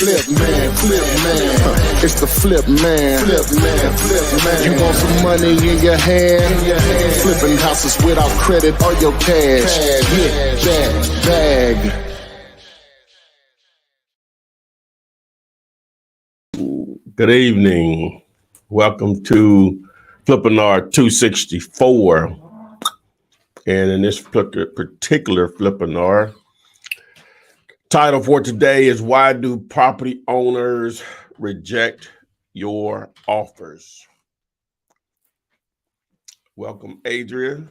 It's the flip man. You want some money in your hand? Flipping houses without credit or your cash. Get that bag. Good evening. Welcome to Flippinar 264. And in this particular Flippinar, title for today is Why Do Property Owners Reject Your Offers? Welcome, Adria.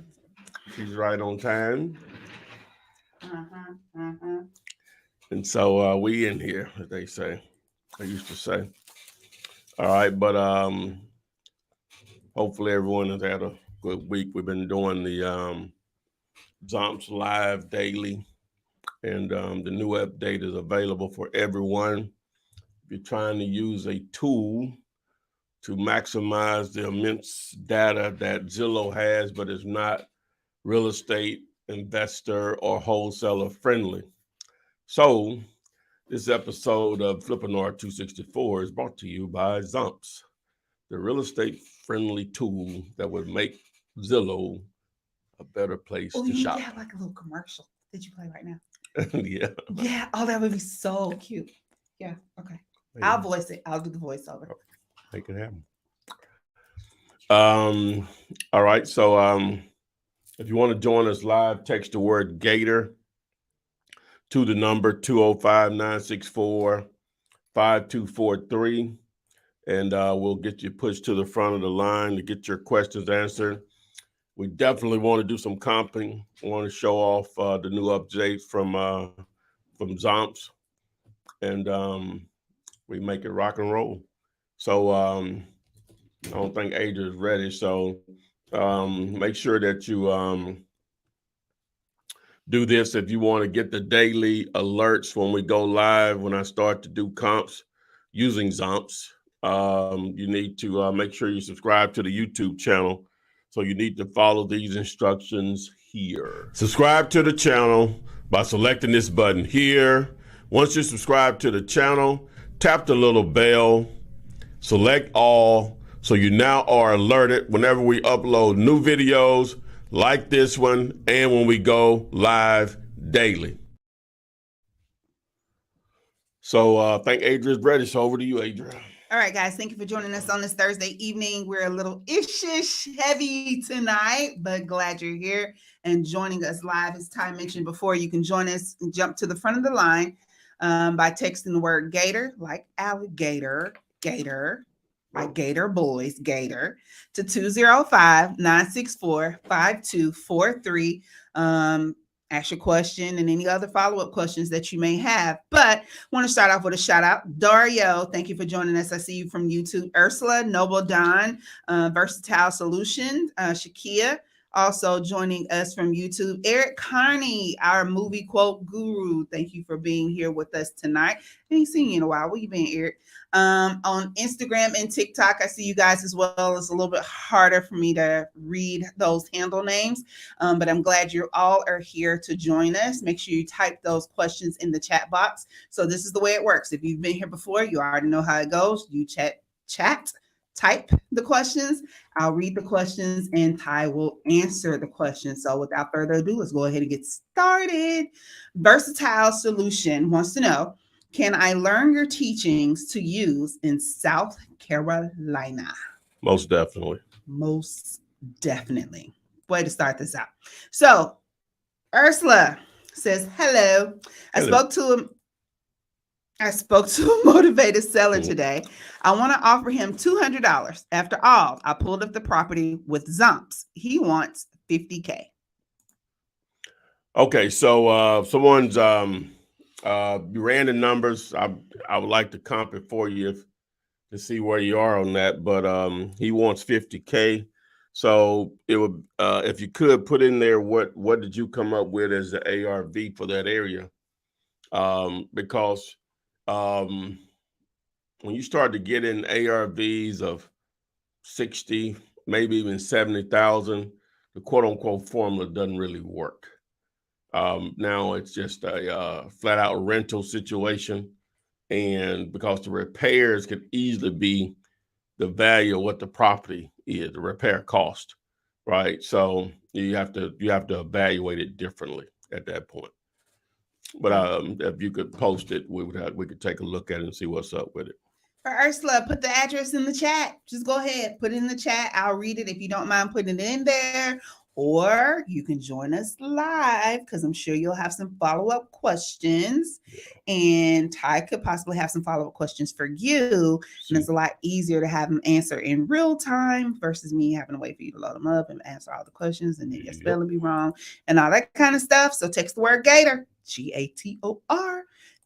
She's right on time. And so we in here, as they say. I used to say. All right, but hopefully everyone has had a good week. We've been doing the Zumps live daily, and the new update is available for everyone. If you're trying to use a tool to maximize the immense data that Zillow has, but is not real estate investor or wholesaler friendly. So this episode of Flippinar 264 is brought to you by Zumps, the real estate friendly tool that would make Zillow a better place to shop. You have like a little commercial that you play right now. Yeah. Yeah. Oh, that would be so cute. Yeah. Okay. Maybe. I'll voice it. I'll do the voiceover. Make it happen. All right. So if you want to join us live, text the word Gator to the number 205-964-5243. And we'll get you pushed to the front of the line to get your questions answered. We definitely want to do some comping. We want to show off the new updates from Zumps, and we make it rock and roll. So I don't think Adria is ready. So make sure that you do this if you want to get the daily alerts when we go live, when I start to do comps using Zumps. You need to make sure you subscribe to the YouTube channel. So you need to follow these instructions here. Subscribe to the channel by selecting this button here. Once you subscribe to the channel, tap the little bell, select all, so you now are alerted whenever we upload new videos like this one and when we go live daily. So I think Adria's ready. So over to you, Adria. All right, guys, thank you for joining us on this Thursday evening. We're a little ish heavy tonight, but glad you're here and joining us live. As Ty mentioned before, you can join us and jump to the front of the line by texting the word Gator, like alligator, Gator, like Gator Boys, Gator, to 205-964-5243. Ask your question and any other follow-up questions that you may have. But want to start off with a shout out. Dario, thank you for joining us. I see you from YouTube. Ursula, Noble Don, Versatile Solutions, Shakia, also joining us from YouTube. Eric Carney, our movie quote guru. Thank you for being here with us tonight. I ain't seen you in a while. Where you been, Eric? On Instagram and TikTok, I see you guys as well. It's a little bit harder for me to read those handle names, but I'm glad you all are here to join us. Make sure you type those questions in the chat box. So this is the way it works. If you've been here before, you already know how it goes. You type the questions. I'll read the questions and Ty will answer the questions. So without further ado, let's go ahead and get started. Versatile Solution wants to know, can I learn your teachings to use in South Carolina? Most definitely. Most definitely. Way to start this out. So Ursula says, hello. I spoke to a motivated seller today. I want to offer him $200. After all, I pulled up the property with Zumps. He wants $50K. Okay, so someone's you ran the numbers. I would like to comp it for you to see where you are on that, but he wants $50K. So it would if you could put in there what did you come up with as the ARV for that area, because when you start to get in ARVs of 60, maybe even 70,000, the quote unquote formula doesn't really work. Now it's just a flat out rental situation. And because the repairs could easily be the value of what the property is, the repair cost, right? So you have to evaluate it differently at that point. But if you could post it, we could take a look at it and see what's up with it. For Ursula, put the address in the chat. Just go ahead, put it in the chat. I'll read it if you don't mind putting it in there. Or you can join us live because I'm sure you'll have some follow-up questions. And Ty could possibly have some follow-up questions for you. And it's a lot easier to have them answer in real time versus me having to wait for you to load them up and answer all the questions and then your spelling be wrong and all that kind of stuff. So text the word Gator, Gator,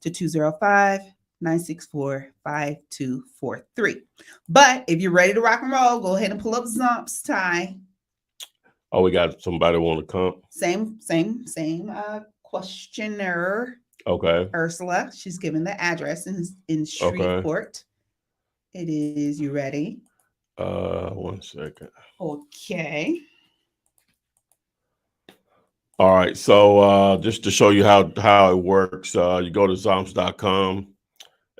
to 205-964-5243. But if you're ready to rock and roll, go ahead and pull up Zumps, Ty. Oh, we got somebody want to come. Same questioner. Okay. Ursula. She's given the address in Shreveport. Okay. It is. You ready? 1 second. Okay. All right. So just to show you how it works, you go to Zumps.com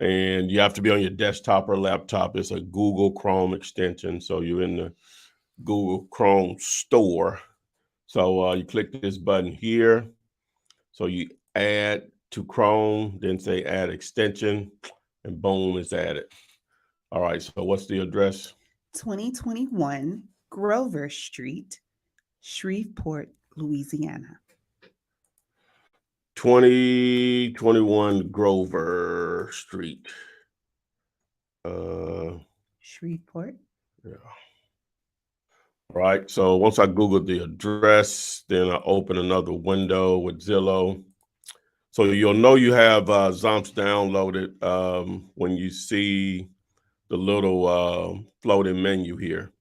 and you have to be on your desktop or laptop. It's a Google Chrome extension. So you're in the Google Chrome store. So you click this button here. So you add to Chrome, then say add extension, and boom, it's added. All right. So what's the address? 2021 Grover Street, Shreveport, Louisiana. 2021 Grover Street. Shreveport. Yeah. All right. So once I Googled the address, then I open another window with Zillow. So you'll know you have Zumps downloaded when you see the little floating menu here.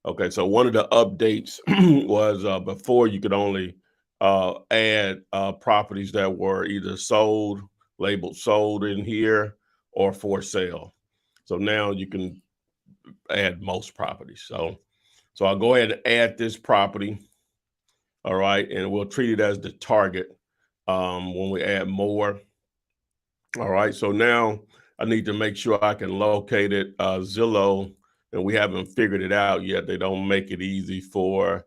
Okay. So one of the updates was before you could only add properties that were either sold, labeled sold in here, or for sale. So now you can add most properties. So I'll go ahead and add this property. All right. And we'll treat it as the target when we add more. All right. So now I need to make sure I can locate it. Zillow, and we haven't figured it out yet. They don't make it easy for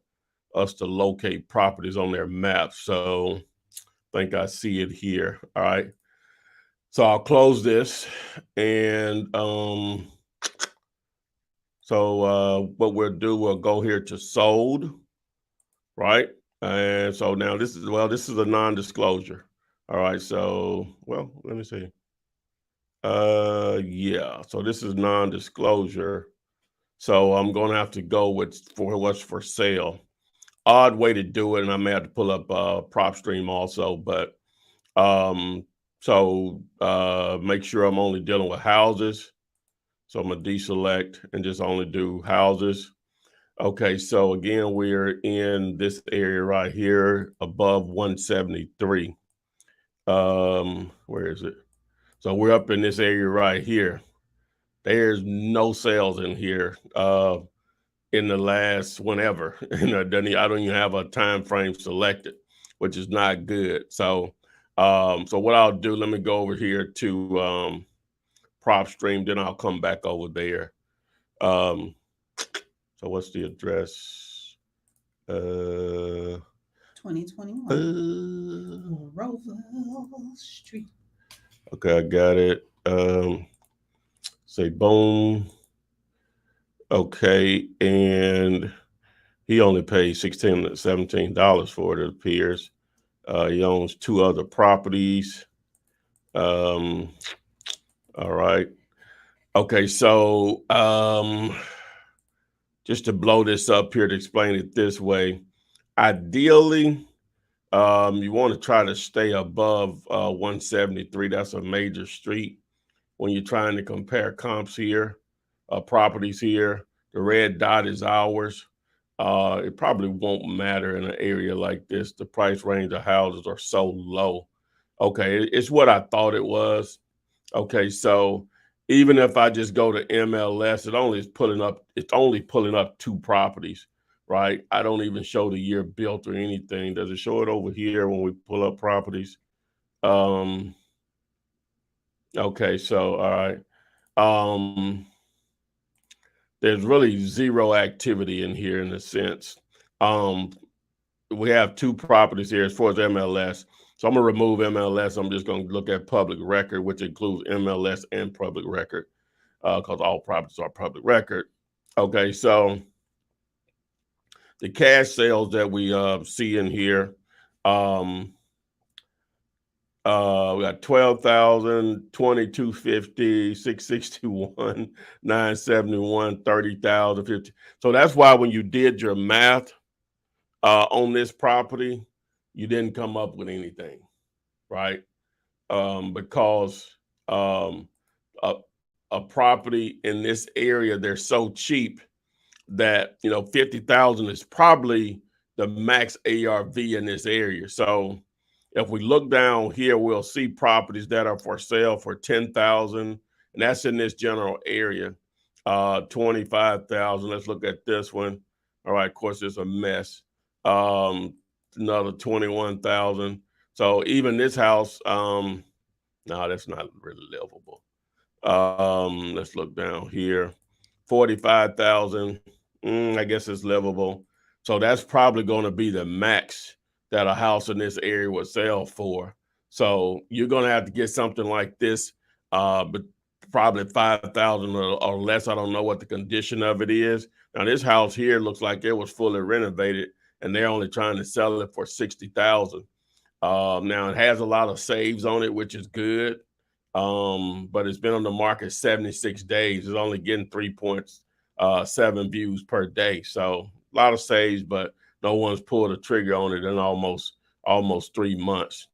us to locate properties on their map. So I think I see it here. All right. So I'll close this. And so what we'll do, we'll go here to sold, right? And so now this is a non-disclosure. All right. So, well, let me see. Yeah. So this is non-disclosure. So I'm going to have to go with what's for sale. Odd way to do it, and I may have to pull up PropStream also, but so make sure I'm only dealing with houses. So I'm gonna deselect and just only do houses. Okay, so again, we're in this area right here above 173. Where is it? So we're up in this area right here. There's no sales in here in the last whenever. I don't even have a time frame selected, which is not good. So so what I'll do, let me go over here to PropStream, then I'll come back over there. So what's the address? 2021 Grover Street. Okay, I got it. Say boom. Okay, and he only paid $16, $17 for it, it appears. He owns 2 other properties. All right. Okay, so just to blow this up here to explain it this way, ideally, you want to try to stay above 173. That's a major street when you're trying to compare comps here, properties here. The red dot is ours. It probably won't matter in an area like this. The price range of houses are so low. Okay, it's what I thought it was. Okay, so even if I just go to MLS, it's only pulling up 2 properties, right? I don't even show the year built or anything. Does it show it over here when we pull up properties? Okay, so all right. There's really zero activity in here in a sense. We have two properties here as far as MLS. So I'm gonna remove MLS. I'm just gonna look at public record, which includes MLS and public record, because all properties are public record. Okay, so the cash sales that we see in here, we got 12,000, 2250, 661, 971, 30,000, 50. So that's why when you did your math on this property, you didn't come up with anything, right? Because um, a, a property in this area, they're so cheap that 50,000 is probably the max ARV in this area. So if we look down here, we'll see properties that are for sale for 10,000, and that's in this general area. 25,000. Let's look at this one. All right, of course, it's a mess. Another 21,000. So even this house, no, that's not really livable. Let's look down here. 45,000. I guess it's livable. So that's probably going to be the max that a house in this area would sell for. So you're going to have to get something like this, but probably 5,000 or less. I don't know what the condition of it is. Now this house here looks like it was fully renovated, and they're only trying to sell it for 60,000. Now it has a lot of saves on it, which is good. But it's been on the market 76 days. It's only getting 3.7 views per day. So a lot of saves, but no one's pulled a trigger on it in almost 3 months.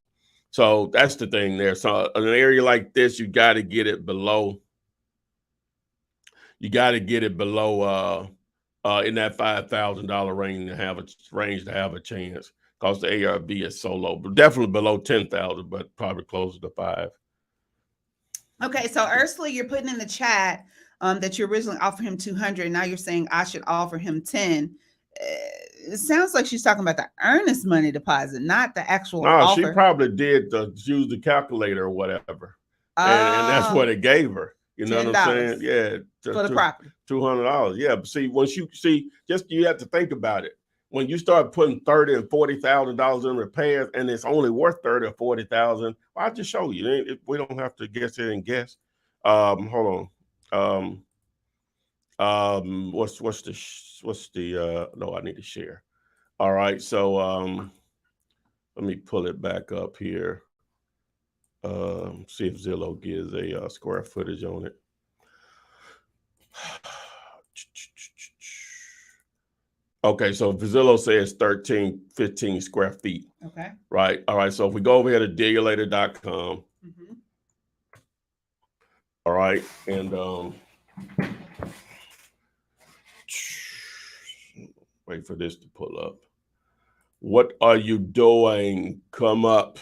So that's the thing there. So in an area like this, you got to get it below. You got to get it below in that $5,000 range to have a chance, because the ARV is so low. But definitely below 10,000, but probably closer to 5. Okay, so Ursula, you're putting in the chat that you originally offered him 200, and now you're saying I should offer him 10. It sounds like she's talking about the earnest money deposit, not the actual offer. She probably did use the calculator or whatever, and that's what it gave her. You know what I'm saying? Yeah, for the property, $200. Yeah, but see, once you have to think about it. When you start putting $30,000 and $40,000 in repairs, and it's only worth $30,000 or $40,000, well, I'll just show you. We don't have to guess it and guess. Hold on. What's the no, I need to share. All right, so let me pull it back up here. See if Zillow gives a square footage on it. Okay, so Zillow says 15 square feet. Okay. Right. All right. So if we go over here to digulator.com. All right. And wait for this to pull up. What are you doing? Come up.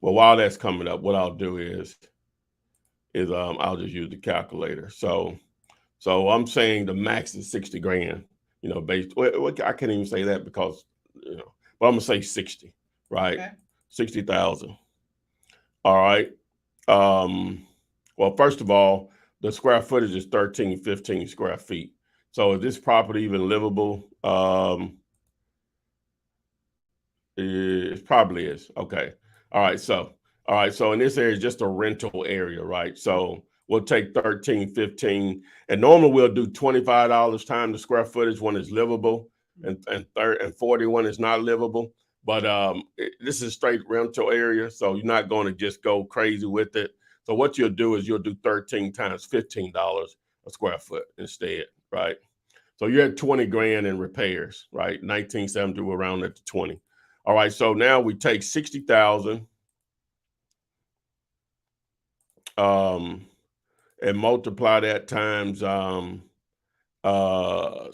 Well, while that's coming up, what I'll do is I'll just use the calculator. So I'm saying the max is 60 grand, I can't even say that because, but I'm gonna say 60, right? Okay. 60,000. All right. Well, first of all, the square footage is 15 square feet. So is this property even livable? It probably is. Okay. All right. So in this area is just a rental area, right? So we'll take 15, and normally we'll do $25 times the square footage when it's livable, and 40 when it's not livable. But this is straight rental area, so you're not going to just go crazy with it. So what you'll do is you'll do 13 times $15 a square foot instead, right? So you're at 20 grand in repairs, right? 1970, we're around at 20. All right, so now we take 60,000. And multiply that times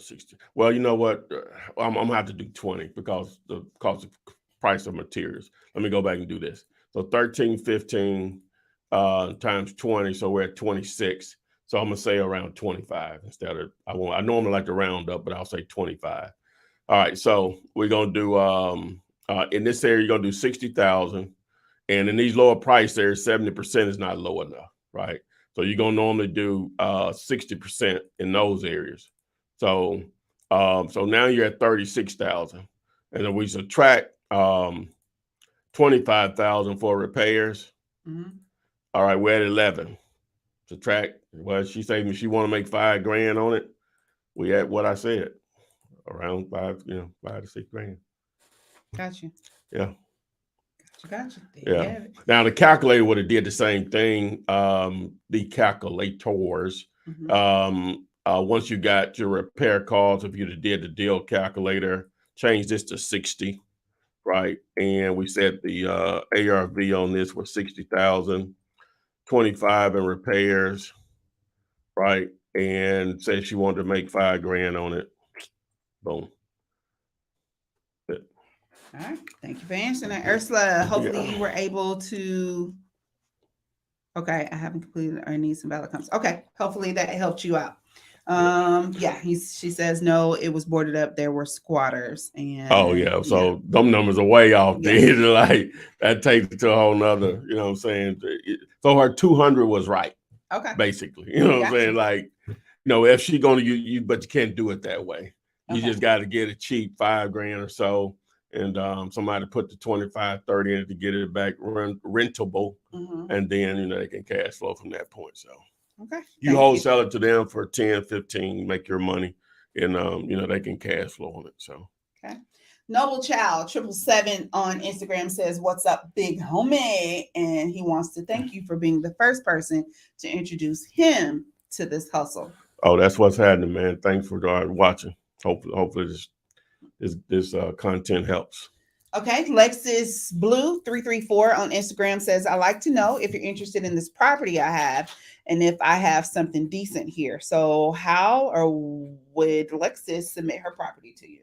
60. Well, you know what? I'm gonna have to do 20 because the cost of price of materials. Let me go back and do this. So 1315 times 20, so we're at 26. So I'm gonna say around 25 instead of I normally like to round up, but I'll say 25. All right, so we're gonna do in this area, you're gonna do 60,000. And in these lower price areas, 70% is not low enough, right? So you're gonna normally do 60% in those areas. So so now you're at 36,000, and then we subtract 25,000 for repairs. All right, we're at 11. Subtract. Well, she said she want to make $5,000 on it. We at what I said, around $5 to $6,000. Gotcha. Yeah. Gotcha. Yeah. Now the calculator would have did the same thing. The calculators. Once you got your repair costs, if you'd have did the deal calculator, change this to 60, right? And we said the ARV on this was 60,000, 25 in repairs, right? And say she wanted to make $5,000 on it. Boom. All right. Thank you for answering that, Ursula. Hopefully you were able to. Okay, I haven't completed our needs and valid comments. Okay, hopefully that helped you out. She says no, it was boarded up. There were squatters, and so them numbers are way off there. Like that takes it to a whole nother, you know what I'm saying? So her 200 was right. Okay. Basically, you know what I'm saying? Like, if she's gonna you, but you can't do it that way. You just got to get it cheap, $5,000 or so. And somebody put the 25, 30 in it to get it back rentable. And then, they can cash flow from that point. So you wholesale it to them for 10, 15, make your money, and they can cash flow on it. So Noble Child 777 on Instagram says, "What's up, big homie?" And he wants to thank you for being the first person to introduce him to this hustle. Oh, that's what's happening, man. Thanks for watching. Hopefully this content helps. Okay, Lexus Blue 334 on Instagram says, "I like to know if you're interested in this property I have, and if I have something decent here. So how or would Lexus submit her property to you?"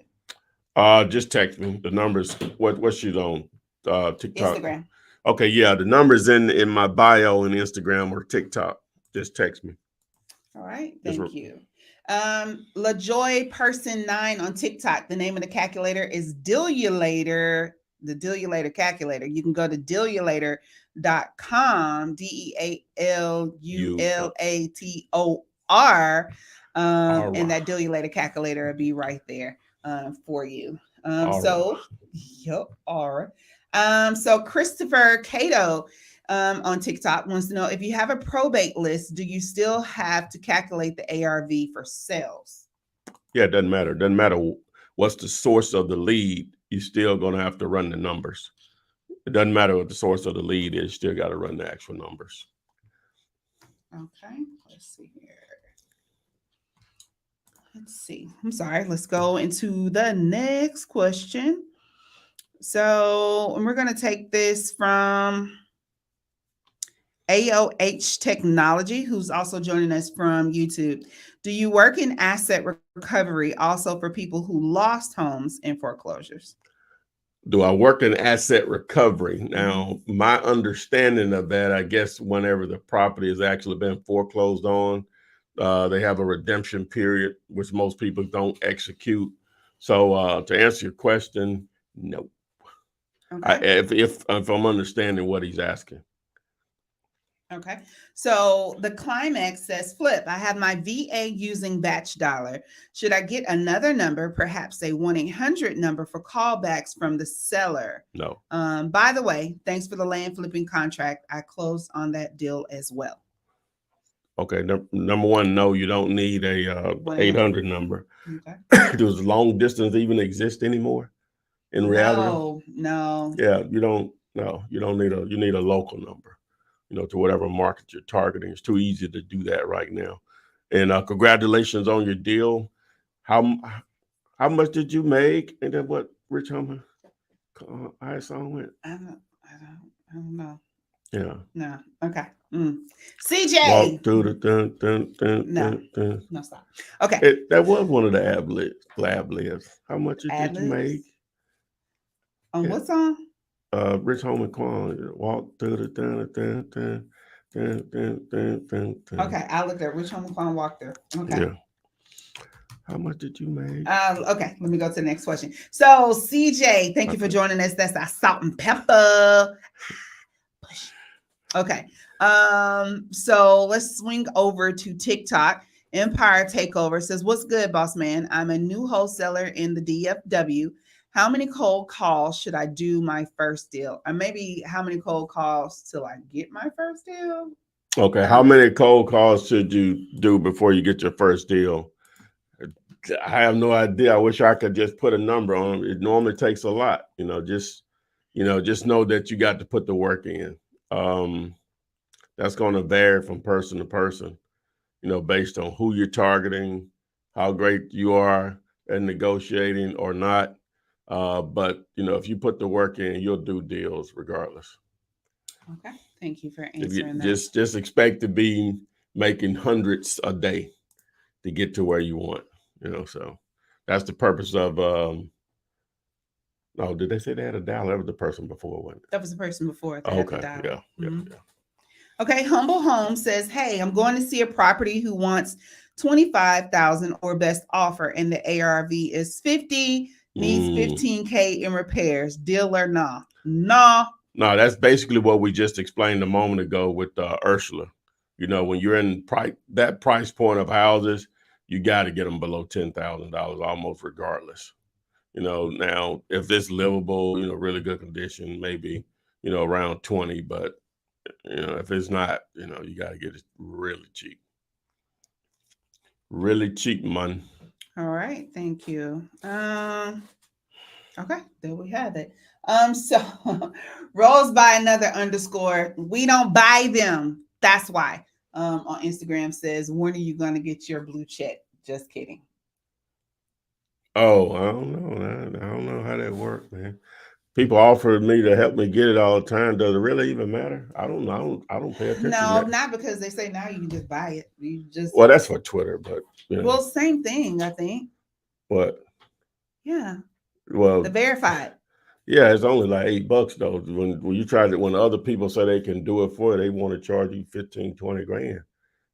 Just text me the numbers. What she's on TikTok? Instagram. Okay, yeah, the numbers in my bio and Instagram or TikTok. Just text me. All right, thank you. LaJoy Person 9 on TikTok. The name of the calculator is Dealulator, the Dealulator calculator. You can go to dealulator.com, DEALULATOR, and that Dealulator calculator will be right there for you. So Christopher Cato on TikTok wants to know, if you have a probate list, do you still have to calculate the ARV for sales? Yeah, it doesn't matter. It doesn't matter what's the source of the lead. You're still going to have to run the numbers. It doesn't matter what the source of the lead is. You still got to run the actual numbers. Okay, let's see here. Let's see. I'm sorry. Let's go into the next question. So, and we're going to take this from AOH Technology, who's also joining us from YouTube. Do you work in asset recovery also for people who lost homes in foreclosures? Do I work in asset recovery? Now, my understanding of that, I guess whenever the property has actually been foreclosed on, they have a redemption period, which most people don't execute. So to answer your question, no. Okay. If I'm understanding what he's asking. Okay, so the Climax says, "Flip, I have my VA using batch dialer. Should I get another number, perhaps a 1-800 number for callbacks from the seller?" No. By the way, thanks for the land flipping contract. I closed on that deal as well. Okay, number one, no, you don't need a 800 number. Okay. Does long distance even exist anymore in reality? No. Yeah, you don't you need a local number. To whatever market you're targeting. It's too easy to do that right now. And congratulations on your deal. How much did you make? And then what Rich Homer song went? I don't know. Yeah. No. Okay. CJ. Walk through the No, stop. Okay. That was one of the lab libs. How much did you make? On what song? Rich Holman Quan, walk through the Okay, I looked at Rich Holman Quan, walk through. Okay. Yeah. How much did you make? Okay, let me go to the next question. So CJ, thank you for joining us. That's our salt and pepper. Okay. So let's swing over to TikTok. Empire Takeover says, "What's good, boss man? I'm a new wholesaler in the DFW. How many cold calls should I do my first deal? Or maybe how many cold calls till I get my first deal?" Okay, how many cold calls should you do before you get your first deal? I have no idea. I wish I could just put a number on it. It normally takes a lot. Just know that you got to put the work in. That's going to vary from person to person, based on who you're targeting, how great you are at negotiating or not. But if you put the work in, you'll do deals regardless. Okay. Thank you for If you answering that. just expect to be making hundreds a day to get to where you want, so that's the purpose of no, did they say they had a dial? That was the person before, wasn't it? That was the person before that had the Okay, dial. yeah. Okay, Humble Home says, "Hey, I'm going to see a property who wants 25,000 or best offer, and the ARV is 50, needs 15K in repairs. Deal or nah?" Nah. No, that's basically what we just explained a moment ago with Ursula. When you're in that price point of houses, you got to get them below $10,000 almost regardless. Now if it's livable, really good condition, maybe, around 20, but if it's not, you got to get it really cheap. Really cheap, man. All right, thank you. Okay, there we have it. So Rose by another underscore. We don't buy them. That's why. On Instagram says, "When are you gonna get your blue check?" Just kidding. Oh, I don't know. I don't know how that works, man. People offer me to help me get it all the time. Does it really even matter? I don't know. I don't pay attention to No, that. not because they say now you can just buy it. You just Well, that's for Twitter, but well, same thing, I think. what? Yeah, Well, the verified. yeah, it's only like $8 though. When you try to, when other people say they can do it for you, they want to charge you 15, 20 grand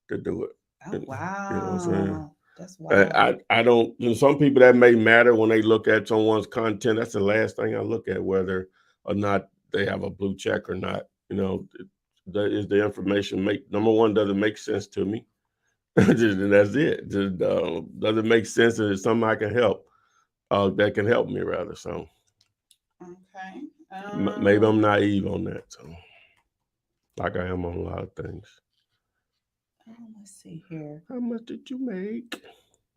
to do it. Oh You know what I'm saying? wow, that's wild. I don't. Some people that may matter when they look at someone's content. That's the last thing I look at, whether or not they have a blue check or not. Is the information make number one? Does it make sense to me? And that's it. Does it make sense? And it's something I can help. That can help me rather. So Okay. maybe I'm naive on that. So like I am on a lot of things. Let's see here. How much did you make?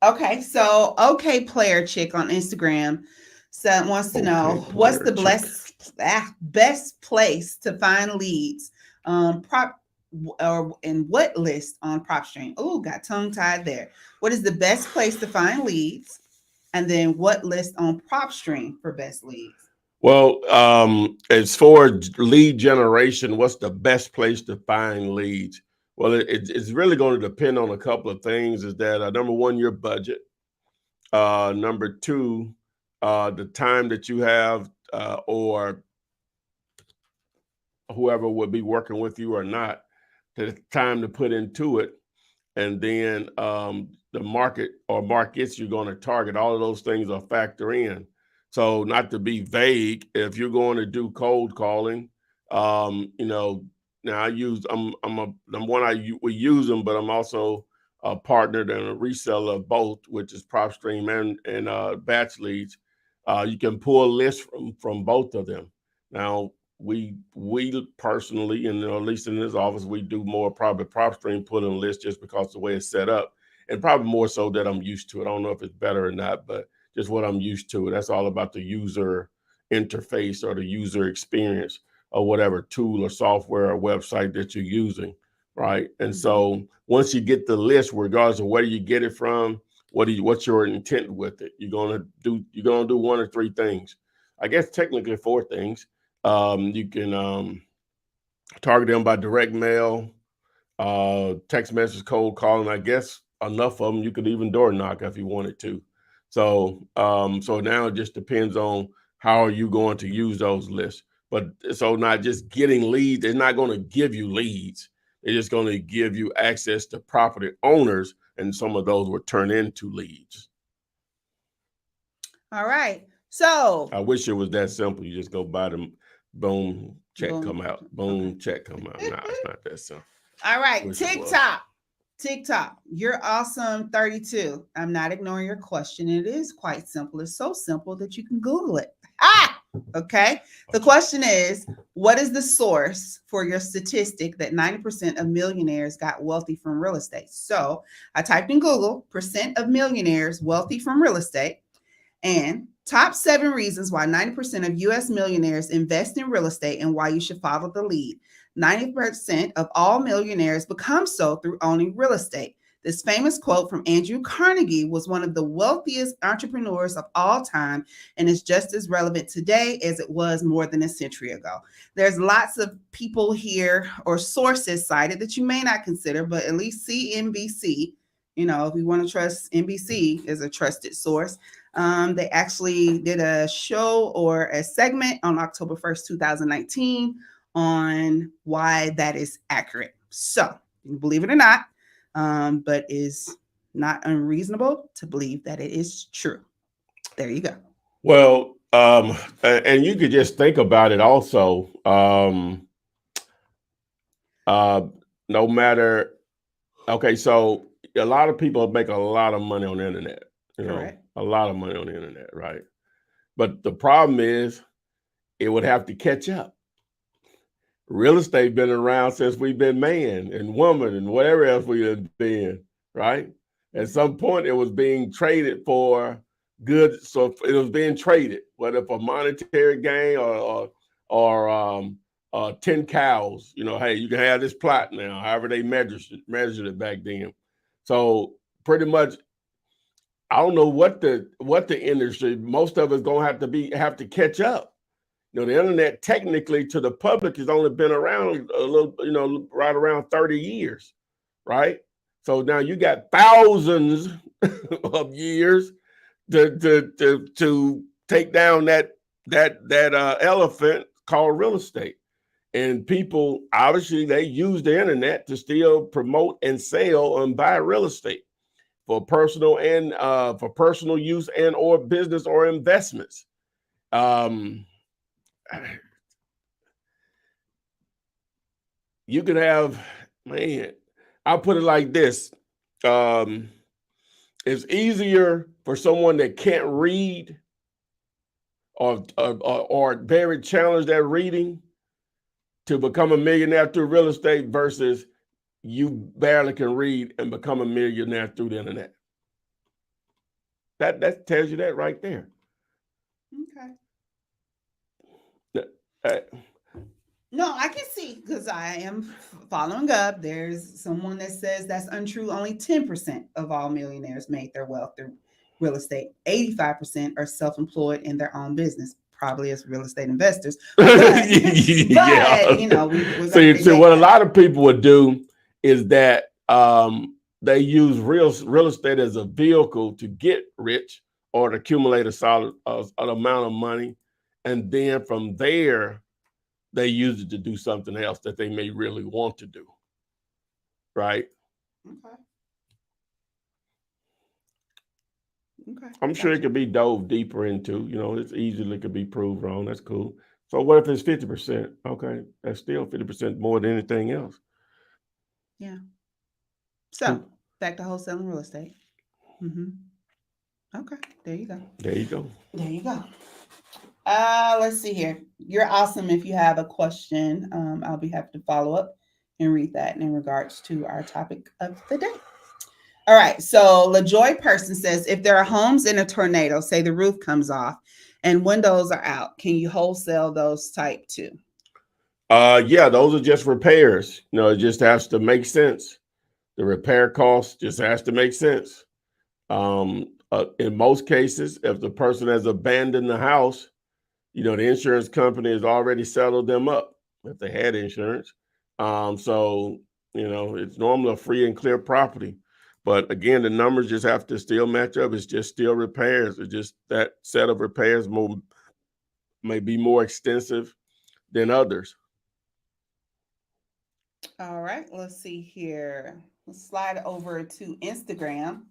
Okay, so okay, player chick on Instagram wants to know what's the best place to find leads, prop or in what list on PropStream. Oh, got tongue tied there. What is the best place to find leads, and then what list on PropStream for best leads? Well, as for lead generation, what's the best place to find leads? Well, it's really going to depend on a couple of things. Is that number one, your budget. Number two, the time that you have, or whoever would be working with you or not, the time to put into it, and then the market or markets you're going to target. All of those things are factor in. So not to be vague, if you're going to do cold calling, now we use them, but I'm also a partner and a reseller of both, which is PropStream and Batch Leads. You can pull a list from both of them. Now we personally, and at least in this office, we do more probably PropStream pulling lists just because the way it's set up, and probably more so that I'm used to it. I don't know if it's better or not, but just what I'm used to. That's all about the user interface or the user experience or whatever tool or software or website that you're using, right? And so once you get the list, regardless of where you get it from, what's your intent with it? You're gonna do one or three things. I guess technically four things. You can target them by direct mail, text message, cold calling. I guess enough of them you could even door knock if you wanted to. So now it just depends on how are you going to use those lists. But so not just getting leads, they're not going to give you leads. They're just going to give you access to property owners, and some of those will turn into leads. All right. So I wish it was that simple. You just go buy them, boom, check Boom. come out. Boom, Okay. check come out. Nah, it's not that simple. All right, Wish it was. TikTok, you're awesome 32. I'm not ignoring your question. It is quite simple. It's so simple that you can Google it. Okay. The question is, what is the source for your statistic that 90% of millionaires got wealthy from real estate? So I typed in Google, percent of millionaires wealthy from real estate, and top 7 reasons why 90% of US millionaires invest in real estate and why you should follow the lead. 90% of all millionaires become so through owning real estate. This famous quote from Andrew Carnegie was one of the wealthiest entrepreneurs of all time and is just as relevant today as it was more than a century ago. There's lots of people here or sources cited that you may not consider, but at least CNBC, you know, if you want to trust NBC, is a trusted source. They actually did a show or a segment on October 1st, 2019 on why that is accurate. So, believe it or not, but is not unreasonable to believe that it is true. There you go. Well, and you could just think about it also. No matter, okay, so a lot of people make a lot of money on the internet. Correct. A lot of money on the internet, right? But the problem is, it would have to catch up. Real estate been around since we've been man and woman and whatever else we have been, right? At some point, it was being traded for goods, so it was being traded, whether for monetary gain or 10 cows. You know, hey, you can have this plot now. However they measured it back then. So pretty much, I don't know what the industry. Most of it's gonna have to catch up. You know, the internet technically to the public has only been around a little, you know, right around 30 years, right? So now you got thousands of years to take down that elephant called real estate. And people, obviously, they use the internet to still promote and sell and buy real estate for personal use and or business or investments. You could have, man, I'll put it like this. It's easier for someone that can't read or very challenged at reading to become a millionaire through real estate versus you barely can read and become a millionaire through the internet. That tells you that right there. Okay. No, I can see, because I am following up. There's someone that says that's untrue. Only 10% of all millionaires made their wealth through real estate. 85% are self-employed in their own business, probably as real estate investors. But you know, so what a lot of people would do is that they use real estate as a vehicle to get rich or to accumulate a solid an amount of money, and then from there they use it to do something else that they may really want to do, right? Okay. I'm sure it could be dove deeper into. You know, it's easily could be proved wrong. That's cool. So what if it's 50%? Okay, that's still 50% more than anything else. Yeah. So back to wholesaling real estate. Okay, there you go. There you go. There you go. Let's see here. You're awesome. If you have a question, I'll be happy to follow up and read that in regards to our topic of the day. All right. So LaJoy Person says, if there are homes in a tornado, say the roof comes off and windows are out, can you wholesale those type too? Yeah, those are just repairs. You know, it just has to make sense. The repair cost just has to make sense. In most cases, if the person has abandoned the house, you know, the insurance company has already settled them up if they had insurance. So, you know, it's normally a free and clear property. But again, the numbers just have to still match up. It's just still repairs. It's just that set of repairs may be more extensive than others. All right, let's see here. Let's slide over to Instagram.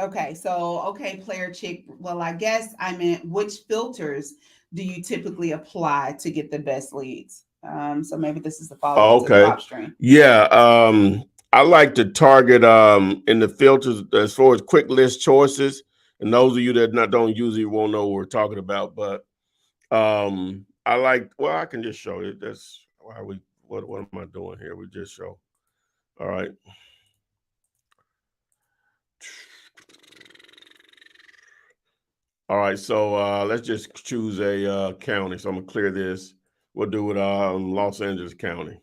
Okay, so, player chick. Well, I guess I meant which filters do you typically apply to get the best leads? So maybe this is the Oh, follow-up to okay. prop stream. Yeah. I like to target in the filters as far as quick list choices. And those of you that don't usually won't know what we're talking about, but I like, well, I can just show you. That's why what am I doing here? We just show. All right. All right, so let's just choose a county. So I'm gonna clear this. We'll do it Los Angeles County.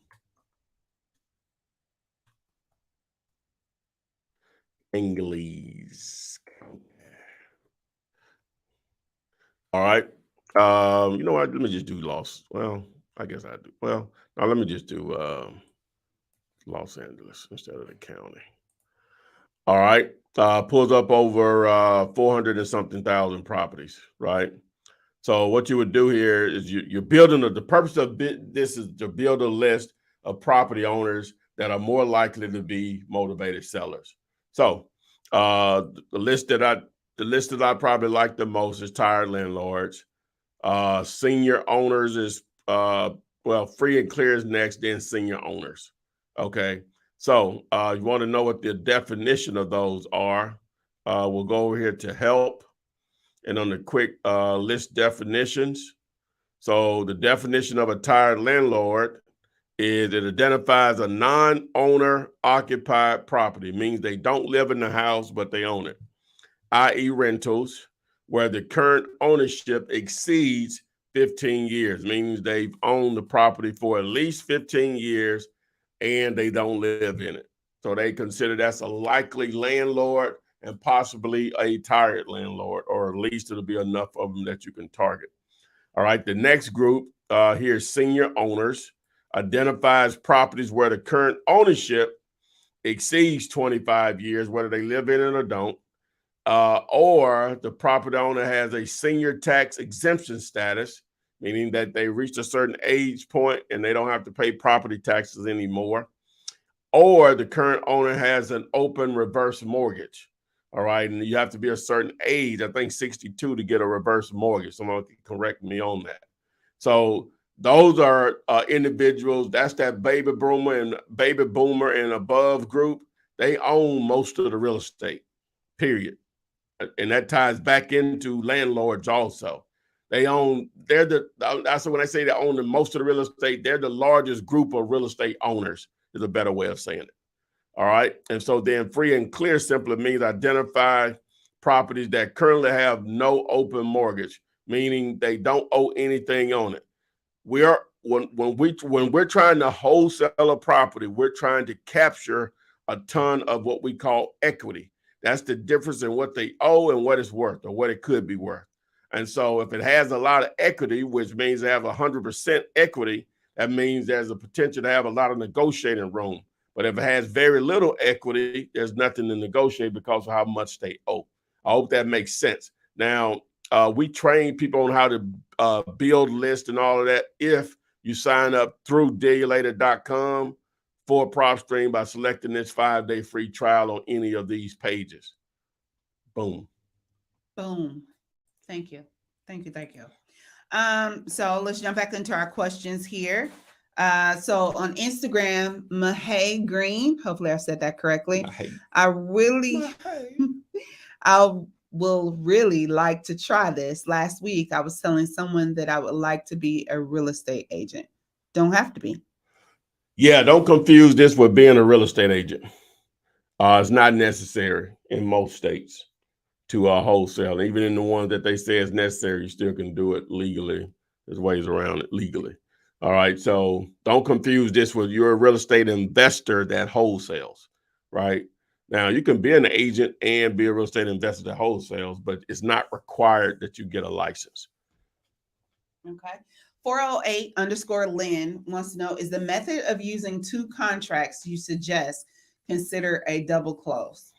English. All right. You know what? Let me just do Well, I guess I do. Well, now let me just do Los Angeles instead of the county. All right. Pulls up over 400 and something thousand properties, right? So what you would do here is you're building the purpose of this is to build a list of property owners that are more likely to be motivated sellers. So the list that I probably like the most is tired landlords. Senior owners is well, free and clear is next, then senior owners. Okay. So you want to know what the definition of those are. We'll go over here to help and on the quick list definitions. So the definition of a tired landlord is it identifies a non-owner occupied property, means they don't live in the house, but they own it, i.e. rentals, where the current ownership exceeds 15 years, means they've owned the property for at least 15 years and they don't live in it. So they consider that's a likely landlord and possibly a tired landlord, or at least it'll be enough of them that you can target. All right, the next group here is senior owners, identifies properties where the current ownership exceeds 25 years, whether they live in it or don't, or the property owner has a senior tax exemption status, meaning that they reached a certain age point and they don't have to pay property taxes anymore, or the current owner has an open reverse mortgage. All right. And you have to be a certain age, I think 62, to get a reverse mortgage. Someone can correct me on that. So those are individuals. That's that baby boomer and above group. They own most of the real estate, period. And that ties back into landlords also. That's when I say they own the most of the real estate, they're the largest group of real estate owners, is a better way of saying it. All right. And so then free and clear simply means identify properties that currently have no open mortgage, meaning they don't owe anything on it. When we're trying to wholesale a property, we're trying to capture a ton of what we call equity. That's the difference in what they owe and what it's worth, or what it could be worth. And so if it has a lot of equity, which means they have 100% equity, that means there's a potential to have a lot of negotiating room. But if it has very little equity, there's nothing to negotiate because of how much they owe. I hope that makes sense. Now, we train people on how to build lists and all of that if you sign up through dealulator.com for PropStream by selecting this 5-day free trial on any of these pages. Boom. Boom. Thank you. Thank you. Thank you. So let's jump back into our questions here. So on Instagram, Mahay Green, hopefully I said that correctly. I will really like to try this. Last week, I was telling someone that I would like to be a real estate agent. Don't have to be. Yeah, don't confuse this with being a real estate agent. It's not necessary in most states to wholesale. Even in the ones that they say is necessary, you still can do it legally. There's ways around it legally. All right. So don't confuse this with you're a real estate investor that wholesales, right? Now you can be an agent and be a real estate investor that wholesales, but it's not required that you get a license. Okay. 408_Lynn wants to know, is the method of using 2 contracts you suggest consider a double close?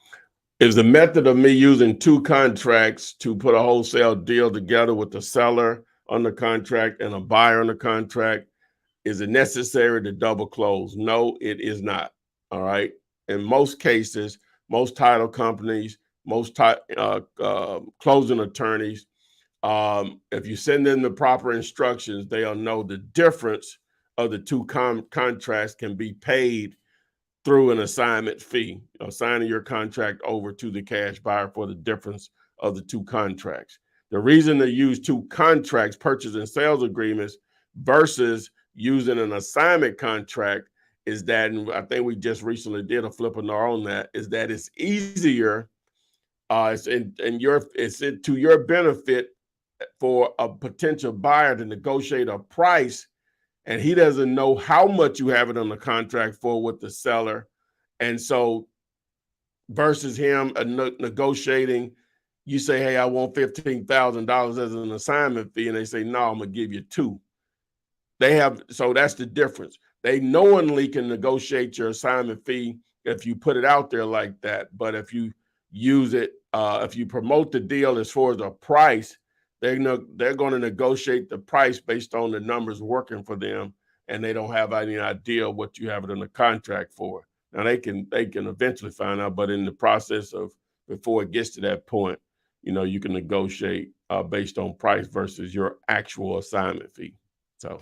Is the method of me using 2 contracts to put a wholesale deal together with the seller on the contract and a buyer on the contract, is it necessary to double close? No, it is not. All right. In most cases, most title companies, most closing attorneys If you send them the proper instructions, they'll know the difference of the two contracts can be paid through an assignment fee, assigning your contract over to the cash buyer for the difference of the two contracts. The reason to use two contracts, purchase and sales agreements, versus using an assignment contract is that, and I think we just recently did a Flippinar on that, is that it's easier. It's to your benefit for a potential buyer to negotiate a price, and he doesn't know how much you have it on the contract for with the seller. And so versus him negotiating, you say, hey, I want $15,000 as an assignment fee. And they say, no, I'm going to give you $2,000. So that's the difference. They knowingly can negotiate your assignment fee if you put it out there like that. But if you use it, if you promote the deal as far as a price, they're going to negotiate the price based on the numbers working for them, and they don't have any idea what you have it in the contract for. Now they can eventually find out, but in the process of before it gets to that point, you can negotiate based on price versus your actual assignment fee. So,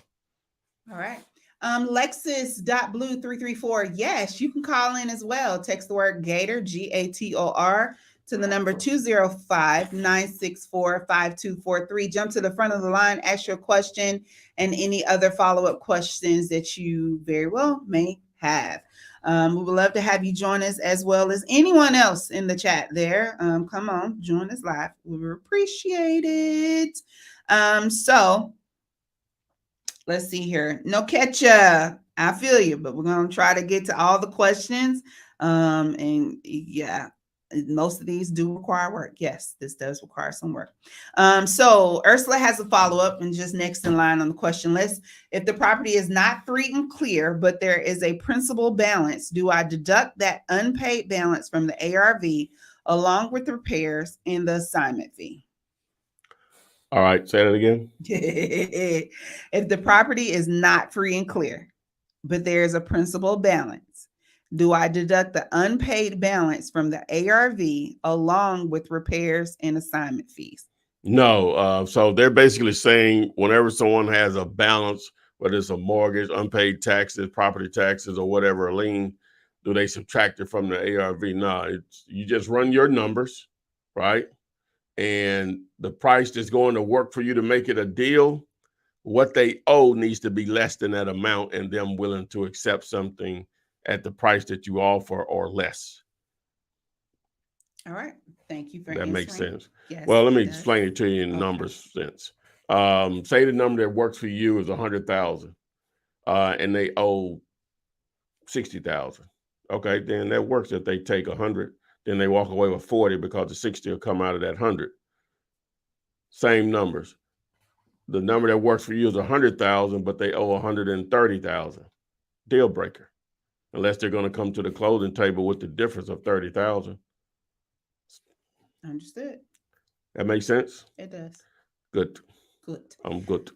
all right. Lexus.blue334. Yes, you can call in as well. Text the word Gator, Gator, to the number 205-964-5243. Jump to the front of the line, ask your question and any other follow-up questions that you very well may have. We would love to have you join us as well as anyone else in the chat there. Come on, join us live. We would appreciate it. So let's see here. No catch-up. I feel you, but we're going to try to get to all the questions. And yeah, most of these do require work. Yes, this does require some work. So Ursula has a follow-up and just next in line on the question list. If the property is not free and clear, but there is a principal balance, do I deduct that unpaid balance from the ARV along with repairs and the assignment fee? All right, say that again. If the property is not free and clear, but there is a principal balance, do I deduct the unpaid balance from the ARV along with repairs and assignment fees? No. So they're basically saying whenever someone has a balance, whether it's a mortgage, unpaid taxes, property taxes, or whatever, a lien, do they subtract it from the ARV? No, you just run your numbers, right? And the price that's going to work for you to make it a deal, what they owe needs to be less than that amount, and them willing to accept something at the price that you offer or less. All right. Thank you for that answering. Makes sense. Yes, well, let me explain it to you in numbers sense. Say the number that works for you is 100,000, and they owe 60,000. Okay, then that works if they take 100, then they walk away with 40 because the 60 will come out of that 100. Same numbers. The number that works for you is 100,000, but they owe 130,000. Deal breaker. Unless they're going to come to the closing table with the difference of 30,000. Understood. That makes sense? It does. Good. Good. I'm good.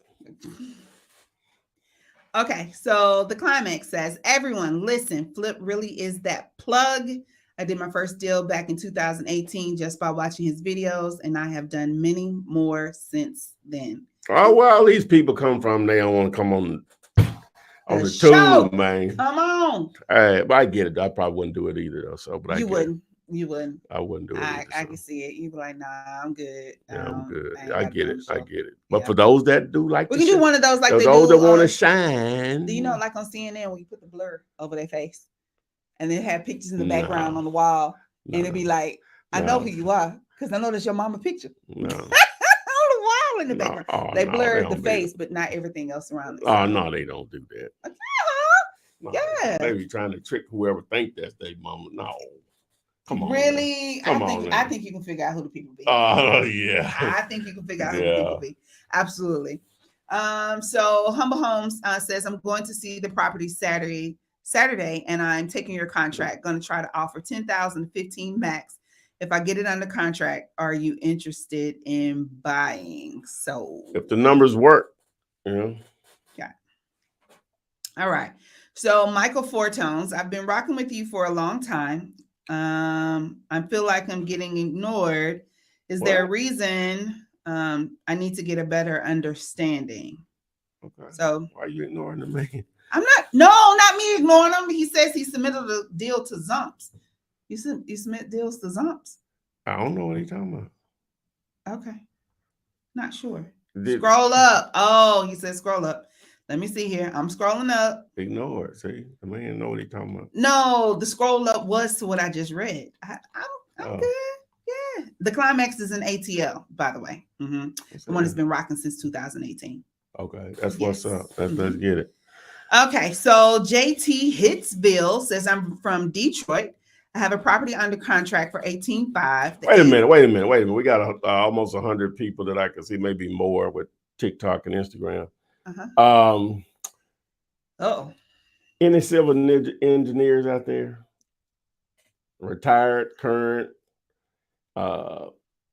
Okay, so the climax says, everyone listen, Flip really is that plug. I did my first deal back in 2018 just by watching his videos, and I have done many more since then. Oh, well, these people come from, they don't want to come on the show. tube, man. Come on. But I get it. I probably wouldn't do it either, though. So, but you wouldn't. You wouldn't. I wouldn't do it. Either, I can see it. You'd be like, nah, I'm good. Yeah, I'm good. I get it. Show. I get it. But for those that do like, we can do one of those like they those do, that want to shine. Do you know, like on CNN, when you put the blur over their face, and then have pictures in the background on the wall, and it'd be like, I know who you are because I know that's your mama picture. No. In the background. They blur the face, but not everything else around it. Oh, no, they don't do that. No, yeah. They be trying to trick whoever think that's their mama. No. Come on. Really? I think you can figure out who the people be. Oh, yeah. I think you can figure out who the people be. Absolutely. So Humble Homes says, I'm going to see the property Saturday, and I'm taking your contract. Going to try to offer 10,000 to 15 max. If I get it under contract, are you interested in buying? So if the numbers work, Yeah. All right. So Michael Fortones, I've been rocking with you for a long time. I feel like I'm getting ignored. Is there a reason I need to get a better understanding. Okay. So why are you ignoring the man? not me ignoring him. He says he submitted a deal to Zumps. You submit deals to Zumps? I don't know what he's talking about. Okay. Not sure. Scroll up. Oh, he said scroll up. Let me see here. I'm scrolling up. Ignore it. See, the man know what he's talking about. No, the scroll up was to what I just read. I'm good. Yeah. The climax is in ATL, by the way. The one that's been rocking since 2018. Okay, that's what's up. Let's get it. Okay, so JT Hitsville says, I'm from Detroit. I have a property under contract for $18,500. Wait a minute. We got almost 100 people that I can see, maybe more with TikTok and Instagram. Any civil engineers out there? Retired, current?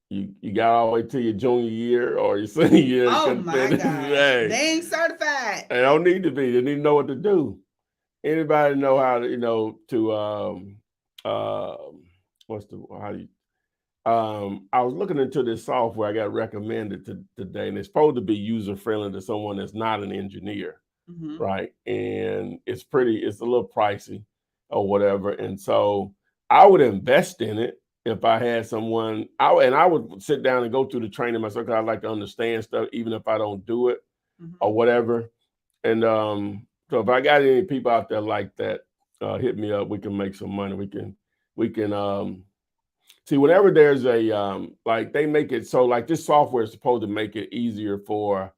You got all the way to your junior year or your senior year. Oh my God. Hey, they ain't certified. They don't need to be. They need to know what to do. Anybody know how to, I was looking into this software I got recommended today, and it's supposed to be user-friendly to someone that's not an engineer, right? And it's a little pricey or whatever. And so I would invest in it if I had someone, I would sit down and go through the training myself, because I like to understand stuff, even if I don't do it or whatever. And so if I got any people out there like that, hit me up. We can make some money. We can see, whenever there's a like, they make it so, like, this software is supposed to make it easier for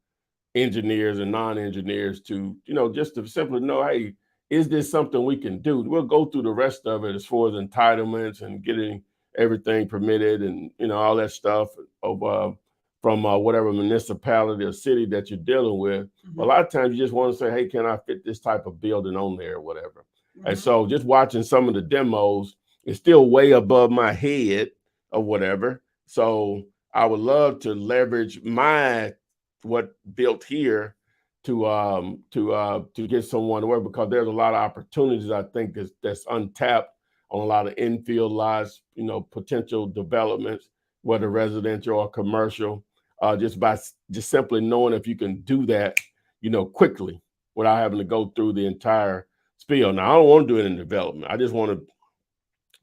engineers and non-engineers to, just to simply know, hey, is this something we can do? We'll go through the rest of it as far as entitlements and getting everything permitted and, all that stuff from whatever municipality or city that you're dealing with. A lot of times you just want to say, hey, can I fit this type of building on there or whatever? And so just watching some of the demos, it's still way above my head or whatever. So I would love to leverage what built here to get someone to work, because there's a lot of opportunities, I think, that's untapped on a lot of infield lots, potential developments, whether residential or commercial, just simply knowing if you can do that, quickly without having to go through the entire spiel. Now, I don't want to do it in development. I just want to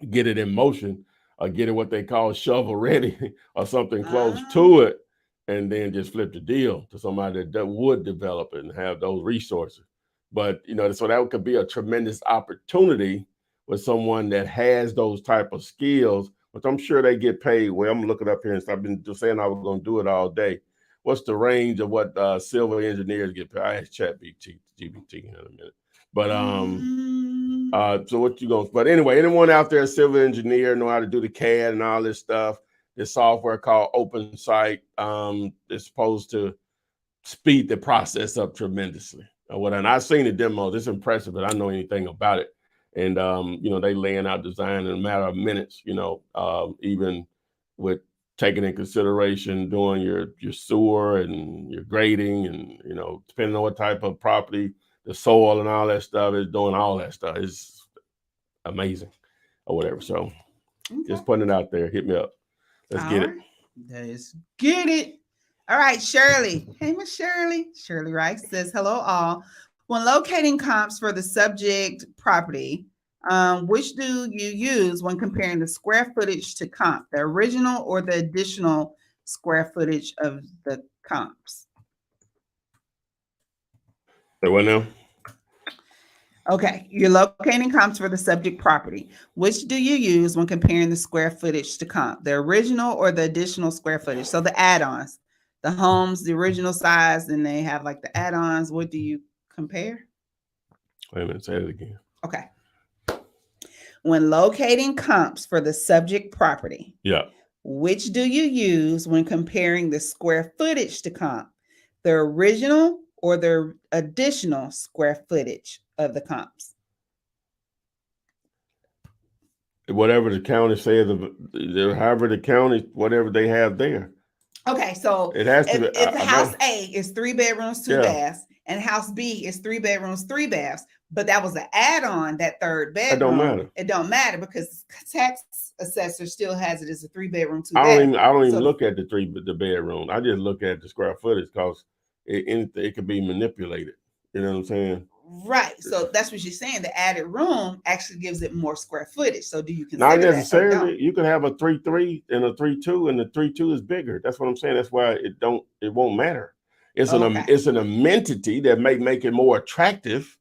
get it in motion, or get it what they call shovel ready or something close to it, and then just flip the deal to somebody that would develop it and have those resources. But, so that could be a tremendous opportunity with someone that has those type of skills, which I'm sure they get paid well. I'm looking up here, and I've been just saying I was going to do it all day. What's the range of what civil engineers get paid? I asked ChatGPT in a minute. But so what you going? But anyway, anyone out there, a civil engineer, know how to do the CAD and all this stuff. This software called OpenSite is supposed to speed the process up tremendously. And I've seen the demos. It's impressive, but I don't know anything about it. And they laying out design in a matter of minutes. Even with taking in consideration doing your sewer and your grading, and depending on what type of property, the soil and all that stuff, is doing all that stuff. It's amazing or whatever. So just putting it out there. Hit me up. Let's get it. Let's get it. All right, Shirley. Hey, Miss Shirley. Shirley Rice says, hello, all. When locating comps for the subject property, which do you use when comparing the square footage to comp, the original or the additional square footage of the comps? Say what now? Okay, you're locating comps for the subject property. Which do you use when comparing the square footage to comp, the original or the additional square footage? So the add-ons, the homes, the original size, and they have like the add-ons. What do you compare? Wait a minute, say it again. Okay. When locating comps for the subject property, which do you use when comparing the square footage to comp, the original or the additional square footage of the comps? Whatever the county says, however the county, whatever they have there. Okay, so it has to be. If the house A is 3 bedrooms, 2 baths, and house B is 3 bedrooms, 3 baths, but that was an add-on, that third bedroom. It don't matter. It don't matter because tax assessor still has it as a 3 bedroom, 2 I bath. don't even look at the bedroom. I just look at the square footage because it could be manipulated. You know what I'm saying? Right. So that's what you're saying. The added room actually gives it more square footage. So do you consider Not that? necessarily. You could have a 3-3 and a 3-2, and the 3-2 is bigger. That's what I'm saying. That's why it won't matter. It's an amenity that may make it more attractive,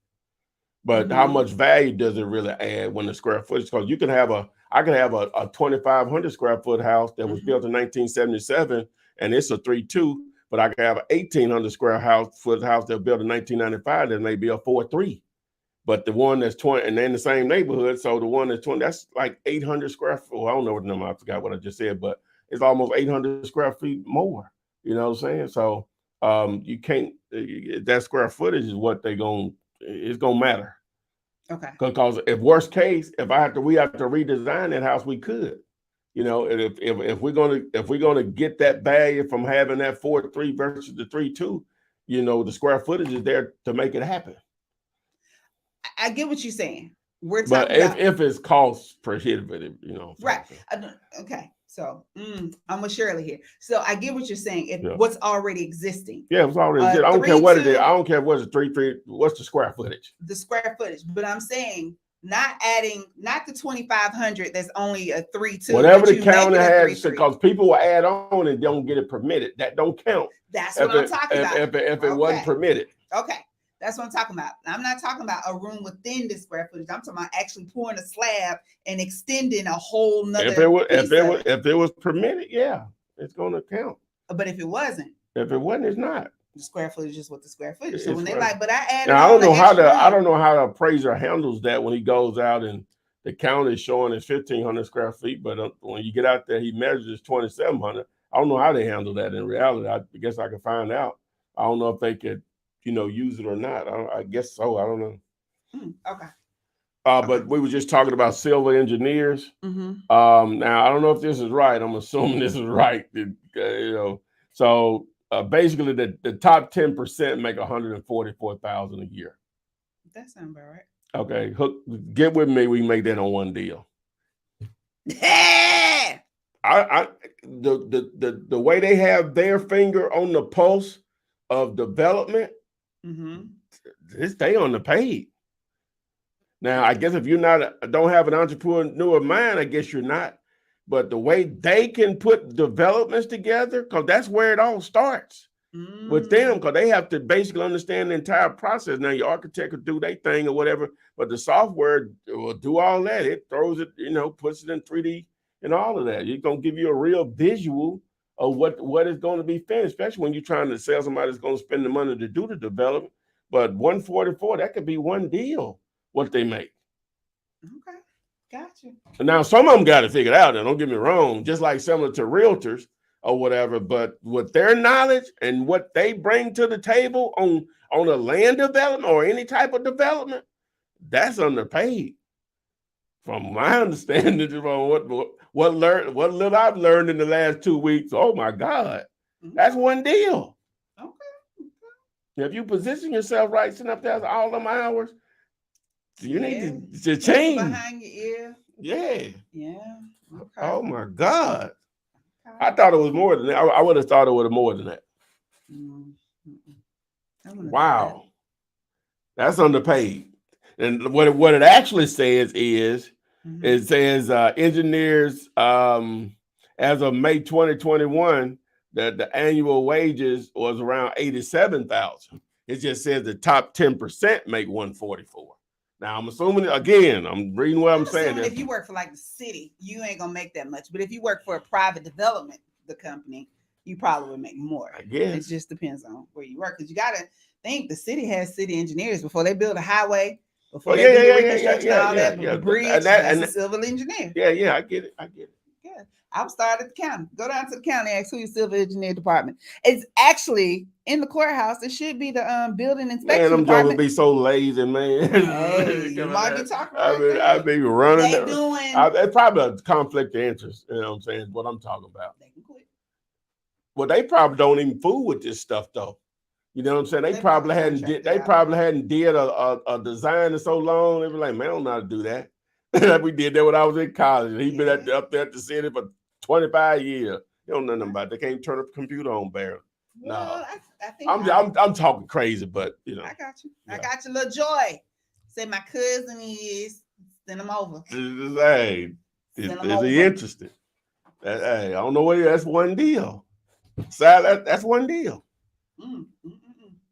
but how much value does it really add when the square footage? Because I could have a 2,500 square foot house that was built in 1977, and it's a 3-2. But I could have an 1,800 square foot house that was built in 1995 that may be a 4-3. But the one that's 20, and they're in the same neighborhood, so the one that's 20, that's like 800 square feet. Well, I don't know what number, I forgot what I just said, but it's almost 800 square feet more. You know what I'm saying? So you can't, that square footage is what it's gonna matter. Okay. Because if worst case, if we have to redesign that house, we could. You know, if we're gonna get that value from having that 4-3 versus the 3-2, you know, the square footage is there to make it happen. I get what you're saying. We're talking but about if it's cost prohibitive, you know. Right. Okay. So I'm with Shirley here. So I get what you're saying. If what's already existing. Yeah, it's already existing. I don't care what it is. I don't care what's a 3-3. What's the square footage? The square footage. But I'm saying not the 2,500. That's only a 3-2. Whatever the county has, because people will add on and don't get it permitted. That don't count. That's what I'm talking about. If it wasn't permitted. Okay. That's what I'm talking about. I'm not talking about a room within the square footage. I'm talking about actually pouring a slab and extending a whole nother. If it was permitted, yeah, it's going to count. But if it wasn't, it's not. The square footage is what the square footage. So when they're like, but I added. Now, I don't know how the appraiser handles that when he goes out and the county is showing it's 1,500 square feet, but when you get out there, he measures 2,700. I don't know how they handle that in reality. I guess I can find out. I don't know if they could, use it or not. I guess so. I don't know. Okay. But we were just talking about civil engineers. Now, I don't know if this is right. I'm assuming this is right. So basically, the top 10% make $144,000 a year. That sounds about right. Okay, get with me. We can make that on one deal. Yeah. The way they have their finger on the pulse of development, they on the page. Now, I guess if don't have an entrepreneur mind, I guess you're not. But the way they can put developments together, because that's where it all starts with them, because they have to basically understand the entire process. Now, your architect will do their thing or whatever, but the software will do all that. It throws it, puts it in 3D and all of that. It's going to give you a real visual of what is going to be finished, especially when you're trying to sell somebody that's going to spend the money to do the development. But 144, that could be one deal, what they make. Okay, gotcha. Now, some of them got it figured out, and don't get me wrong, just like similar to realtors or whatever, but with their knowledge and what they bring to the table on a land development or any type of development, that's underpaid. From my understanding, from what little I've learned in the last 2 weeks, oh my God, that's one deal. Okay. If you position yourself right, sitting up there all them hours, you need to change. Behind your ear. Yeah. Yeah. Okay. Oh my God. Okay. I thought it was more than that. I would have thought it would have more than that. Wow. That's underpaid. And what it actually says is, it says engineers, as of May 2021, the annual wages was around 87,000. It just says the top 10% make 144. Now, I'm assuming, again, I'm reading what I'm saying. If you work for like the city, you ain't going to make that much. But if you work for a private development, the company, you probably would make more. I guess. It just depends on where you work. Because you got to think the city has city engineers before they build a highway, before they do the reconstruction, all that, bridge, that's a civil engineer. Yeah, I get it. Yeah. I'll start at the county. Go down to the county, ask who your civil engineer department. It's actually in the courthouse. It should be the building inspection department. Man, them jokers be so lazy, man. Hey, you might be talking right I be running. It's probably a conflict of interest. You know what I'm saying? What I'm talking about. They can quit. Well, they probably don't even fool with this stuff, though. You know what I'm saying? They They probably probably hadn't did. contracted They out. probably hadn't did a design in so long. They were like, man, I don't know how to do that. We did that when I was in college. He been up there at the city for 25 years. You don't know nothing about it. They can't turn a computer on, barely. Well, No, I think I'm talking crazy, but you know. I got you. Yeah. I got you, little Joy. Say my cousin is. Send him over. Hey, is over. he interested? Hey, I don't know what. That's one deal. That's one deal.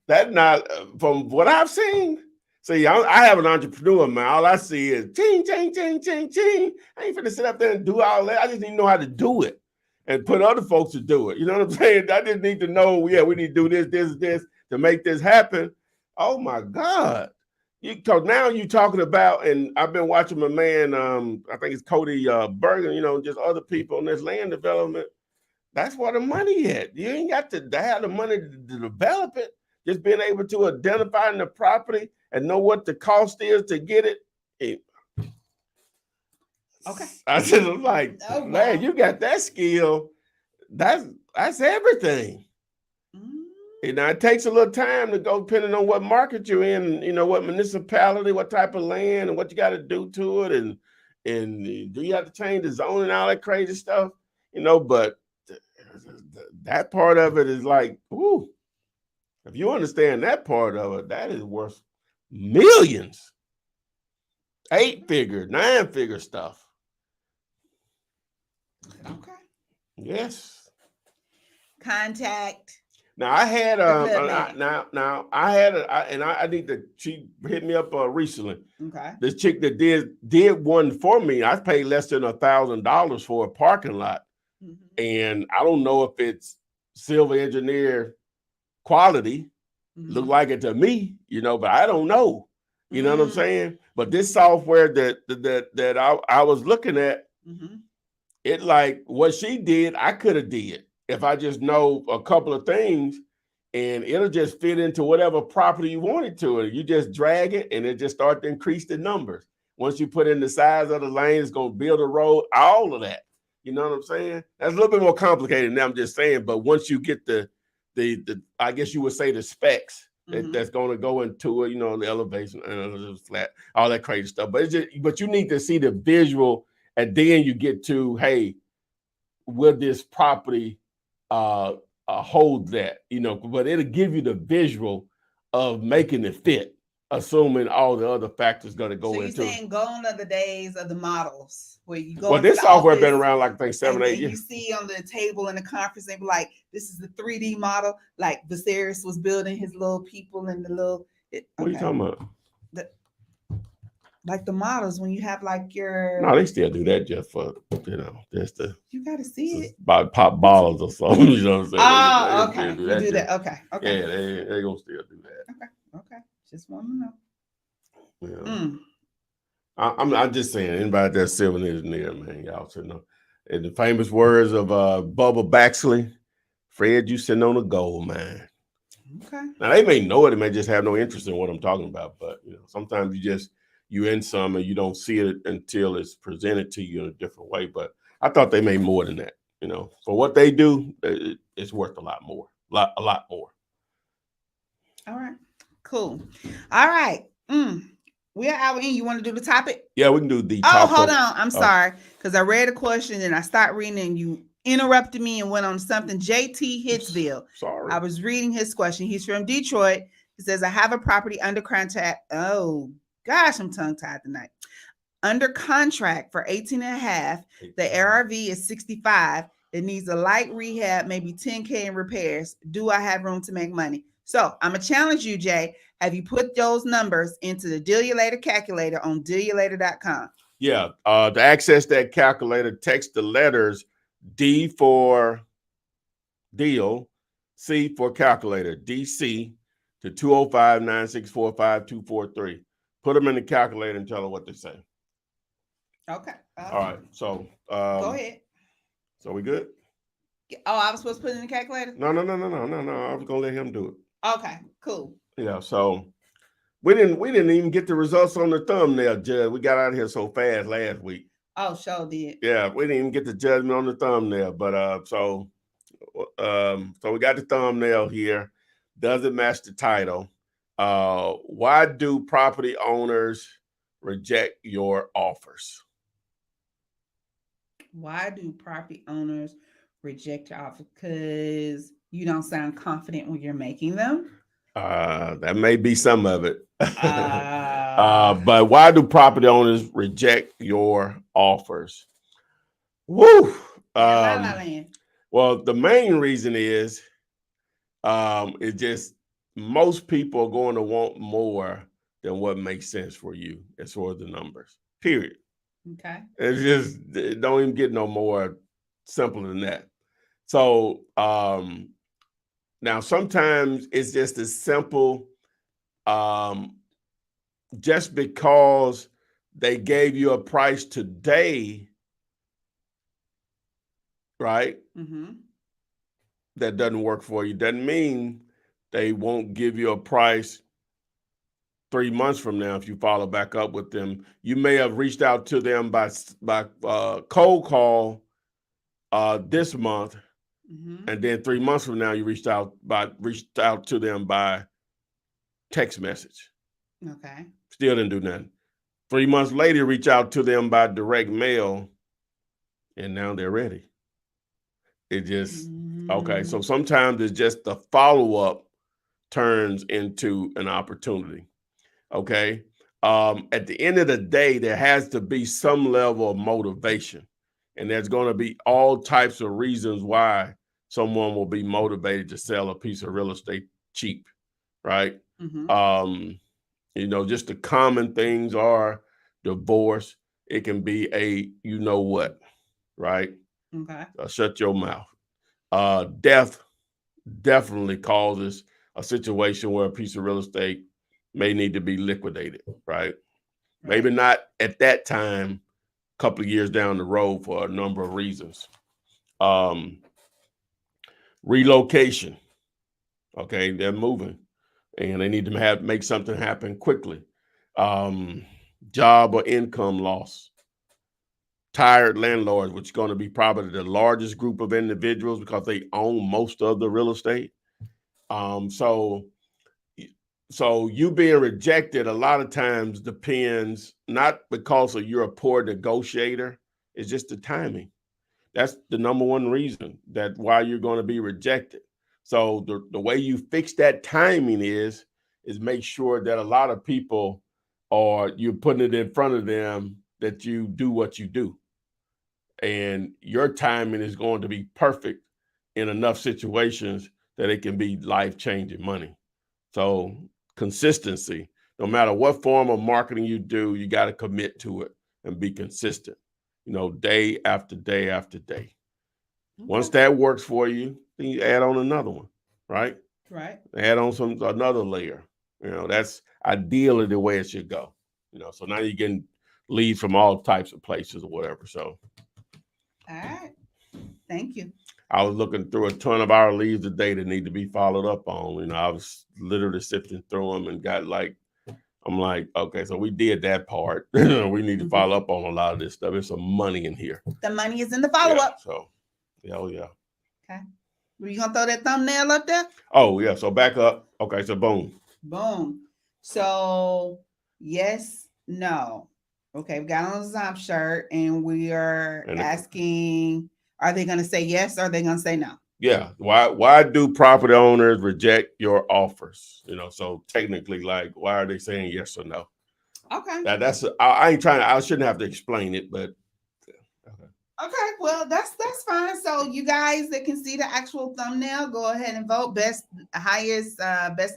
That not from what I've seen. See, I have an entrepreneur, man. All I see is ching, ching, ching, ching, ching. I ain't finna sit up there and do all that. I just need to know how to do it and put other folks to do it. You know what I'm saying? I just need to know, yeah, we need to do this to make this happen. Oh my God. Because now you're talking about, and I've been watching my man, I think it's Cody Bergen, you know, just other people in this land development. That's where the money at. You ain't got to have the money to develop it. Just being able to identify the property and know what the cost is to get it. Okay. I just was like, man, you got that skill. That's everything. And now it takes a little time to go, depending on what market you're in, you know, what municipality, what type of land, and what you got to do to it, and do you have to change the zoning and all that crazy stuff, you know? But that part of it is like, ooh, if you understand that part of it, that is worth millions, 8-figure, 9-figure stuff. Okay. Yes. Contact. Now I had I need to. She hit me up recently. Okay. This chick that did one for me. I paid less than $1,000 for a parking lot, and I don't know if it's civil engineer quality. Look like it to me, you know, but I don't know. You know what I'm saying? But this software that I was looking at, it like what she did, I could have did. If I just know a couple of things, and it'll just fit into whatever property you want it to. You just drag it and it just start to increase the numbers. Once you put in the size of the lane, it's going to build a road, all of that. You know what I'm saying? That's a little bit more complicated than I'm just saying. But once you get the I guess you would say the specs that's going to go into it, you know, the elevation and flat, all that crazy stuff. But you need to see the visual, and then you get to, hey, will this property hold that, you know, but it'll give you the visual of making it fit, assuming all the other factors going to go into it. So you're saying gone are the days of the models where you go. Well, this software been around like I think 7, 8 years. You see on the table in the conference, they be like, "This is the 3D model." Like Viserys was building his little people and the little. What are you talking about? Like the models when you have like your. No, they still do that just for, you know, just to. You got to see it. By pop bottles or something, you know what I'm saying? Oh, okay. You do that. Okay. Yeah, they gonna still do that. Okay. Just want to know. Yeah. I'm just saying, anybody that's civil engineer, man, y'all should know. In the famous words of Bubba Baxley, Fred, you sitting on a gold mine. Okay. Now they may know it, they may just have no interest in what I'm talking about, but you know, sometimes you in some and you don't see it until it's presented to you in a different way. But I thought they made more than that. You know, for what they do, it's worth a lot more, a lot more. All right, cool. All right, we're out in. You want to do the topic? Yeah, we can do the. Oh, hold on. I'm sorry, because I read a question and I started reading and you interrupted me and went on something. JT Hitsville. Sorry, I was reading his question. He's from Detroit. He says, "I have a property under contract." Oh gosh, I'm tongue tied tonight. Under contract for 18.5. The ARV is 65. It needs a light rehab, maybe 10K in repairs. Do I have room to make money? So I'm gonna challenge you, Jay. Have you put those numbers into the Deal You Later calculator on dealyoulater.com? Yeah. To access that calculator, text the letters D for deal, C for calculator, DC to 205-964-5243. Put them in the calculator and tell them what they say. Okay. All right. So go ahead. So we good? Oh, I was supposed to put it in the calculator? No. I was gonna let him do it. Okay, cool. Yeah. So we didn't even get the results on the thumbnail, Judge. We got out of here so fast last week. Oh, sure did. Yeah, we didn't even get the judgment on the thumbnail, but so we got the thumbnail here. doesn't match the title. Why do property owners reject your offers? Why do property owners reject your offer? Because you don't sound confident when you're making them. That may be some of it. Uh, But why do property owners reject your offers? Woo! yeah, la la land. Well, the main reason is it just most people are going to want more than what makes sense for you as far as the numbers. Period. Okay. It's just it don't even get no more simple than that. So now sometimes it's just as simple. Just because they gave you a price today, right? Mm-hmm. That doesn't work for you. Doesn't mean they won't give you a price 3 months from now if you follow back up with them. You may have reached out to them by cold call this month, Mm-hmm. and then 3 months from now you reached out to them by text message. Okay. Still didn't do nothing. 3 months later, reach out to them by direct mail, and now they're ready. It just okay. So sometimes it's just the follow-up turns into an opportunity. Okay. At the end of the day, there has to be some level of motivation, and there's going to be all types of reasons why someone will be motivated to sell a piece of real estate cheap, right? Mm-hmm. Just the common things are divorce. It can be a you know what, right? Okay. Shut your mouth. Death definitely causes a situation where a piece of real estate may need to be liquidated, right? Maybe not at that time, a couple of years down the road for a number of reasons. Relocation. Okay, they're moving and they need to make something happen quickly. Job or income loss. Tired landlords, which is going to be probably the largest group of individuals because they own most of the real estate. So you being rejected a lot of times depends not because of you're a poor negotiator, it's just the timing. That's the number one reason that why you're going to be rejected. So the way you fix that timing is make sure that a lot of people you're putting it in front of them that you do what you do. And your timing is going to be perfect in enough situations that it can be life-changing money. So consistency, no matter what form of marketing you do, you got to commit to it and be consistent, day after day after day. Okay. Once that works for you, then you add on another one, right? Right. Add on another layer. That's ideally the way it should go. So now you can lead from all types of places or whatever. So all right. Thank you. I was looking through a ton of our leads today that need to be followed up on. I was literally sifting through them and I'm like, okay, so we did that part. We need to follow up on a lot of this stuff. There's some money in here. The money is in the follow-up. Yeah, so, yeah. Okay. Were you going to throw that thumbnail up there? Oh, yeah. So back up. Okay, so boom. Boom. So, yes, no. Okay, we got on a Zumps shirt and we are asking, are they going to say yes or are they going to say no? Yeah. Why do property owners reject your offers? So technically, like, why are they saying yes or no? Okay. I shouldn't have to explain it, but okay, well, that's fine. So you guys that can see the actual thumbnail, go ahead and vote. Best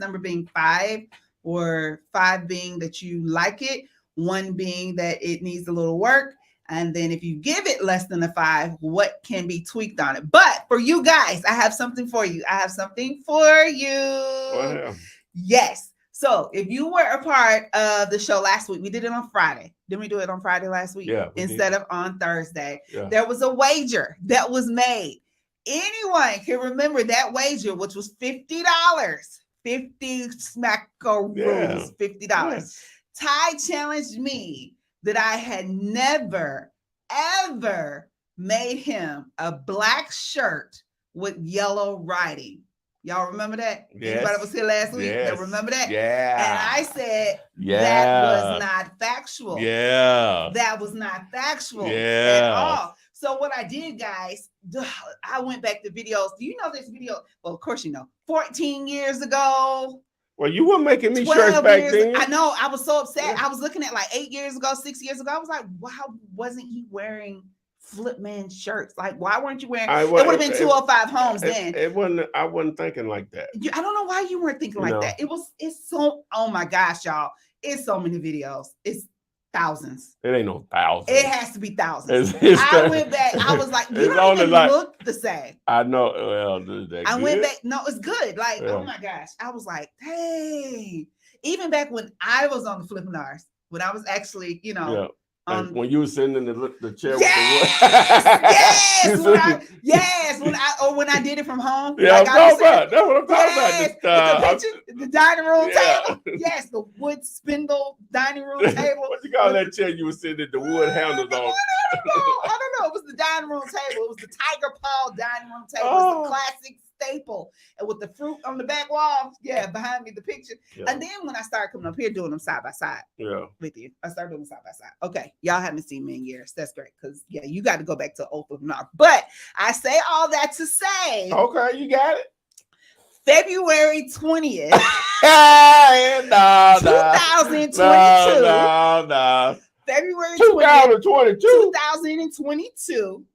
number being 5, or 5 being that you like it, 1 being that it needs a little work. And then if you give it less than a 5, what can be tweaked on it? But for you guys, I have something for you. Wow. Yes. So if you were a part of the show last week, we did it on Friday. Didn't we do it on Friday last week? Yeah. Instead of on Thursday. Yeah. There was a wager that was made. Anyone can remember that wager, which was $50. 50 smackaroos, $50. Yes. Ty challenged me that I had never, ever made him a black shirt with yellow writing. Y'all remember that? Yes. Anybody was here last week? Yes. Y'all remember that? Yeah. And I said Yeah. that was not factual. Yeah. That was not factual Yeah. at all. So what I did, guys, I went back to videos. Do you know this video? Well, of course you know. 14 years ago. Well, you were making me 12 shirts back years, then. I know. I was so upset. Yeah. I was looking at like 8 years ago, 6 years ago. I was like, why wasn't he wearing Flipman shirts? Like, why weren't you wearing? It would have been 205 homes then. It wasn't. I wasn't thinking like that. I don't know why you weren't thinking like that. It's so. Oh my gosh, y'all! It's so many videos. It's thousands. It ain't no thousands. It has to be thousands. I went back. I was like, you don't even look the same. I know. Well, I went back. No, it's good. Like, oh my gosh. I was like, hey. Even back when I was on the Flippinar, when I was actually, when you were sitting in the chair. Yes, with the yes, when I did it from home. Yeah, like that's what I'm talking about. The dining room table. Yes, the wood spindle dining room table. What you call that chair you were sitting at the wood handles on? I don't know. It was the dining room table. It was the tiger paw dining room table. It was the classic staple, and with the fruit on the back wall, behind me the picture. And then when I started coming up here doing them side by side, with you, I started doing them side by side. Okay, y'all haven't seen me in years. That's great because you got to go back to old Flippinar. But I say all that to say, okay, you got it. February 20th, 2022. No. February 2022. 2022.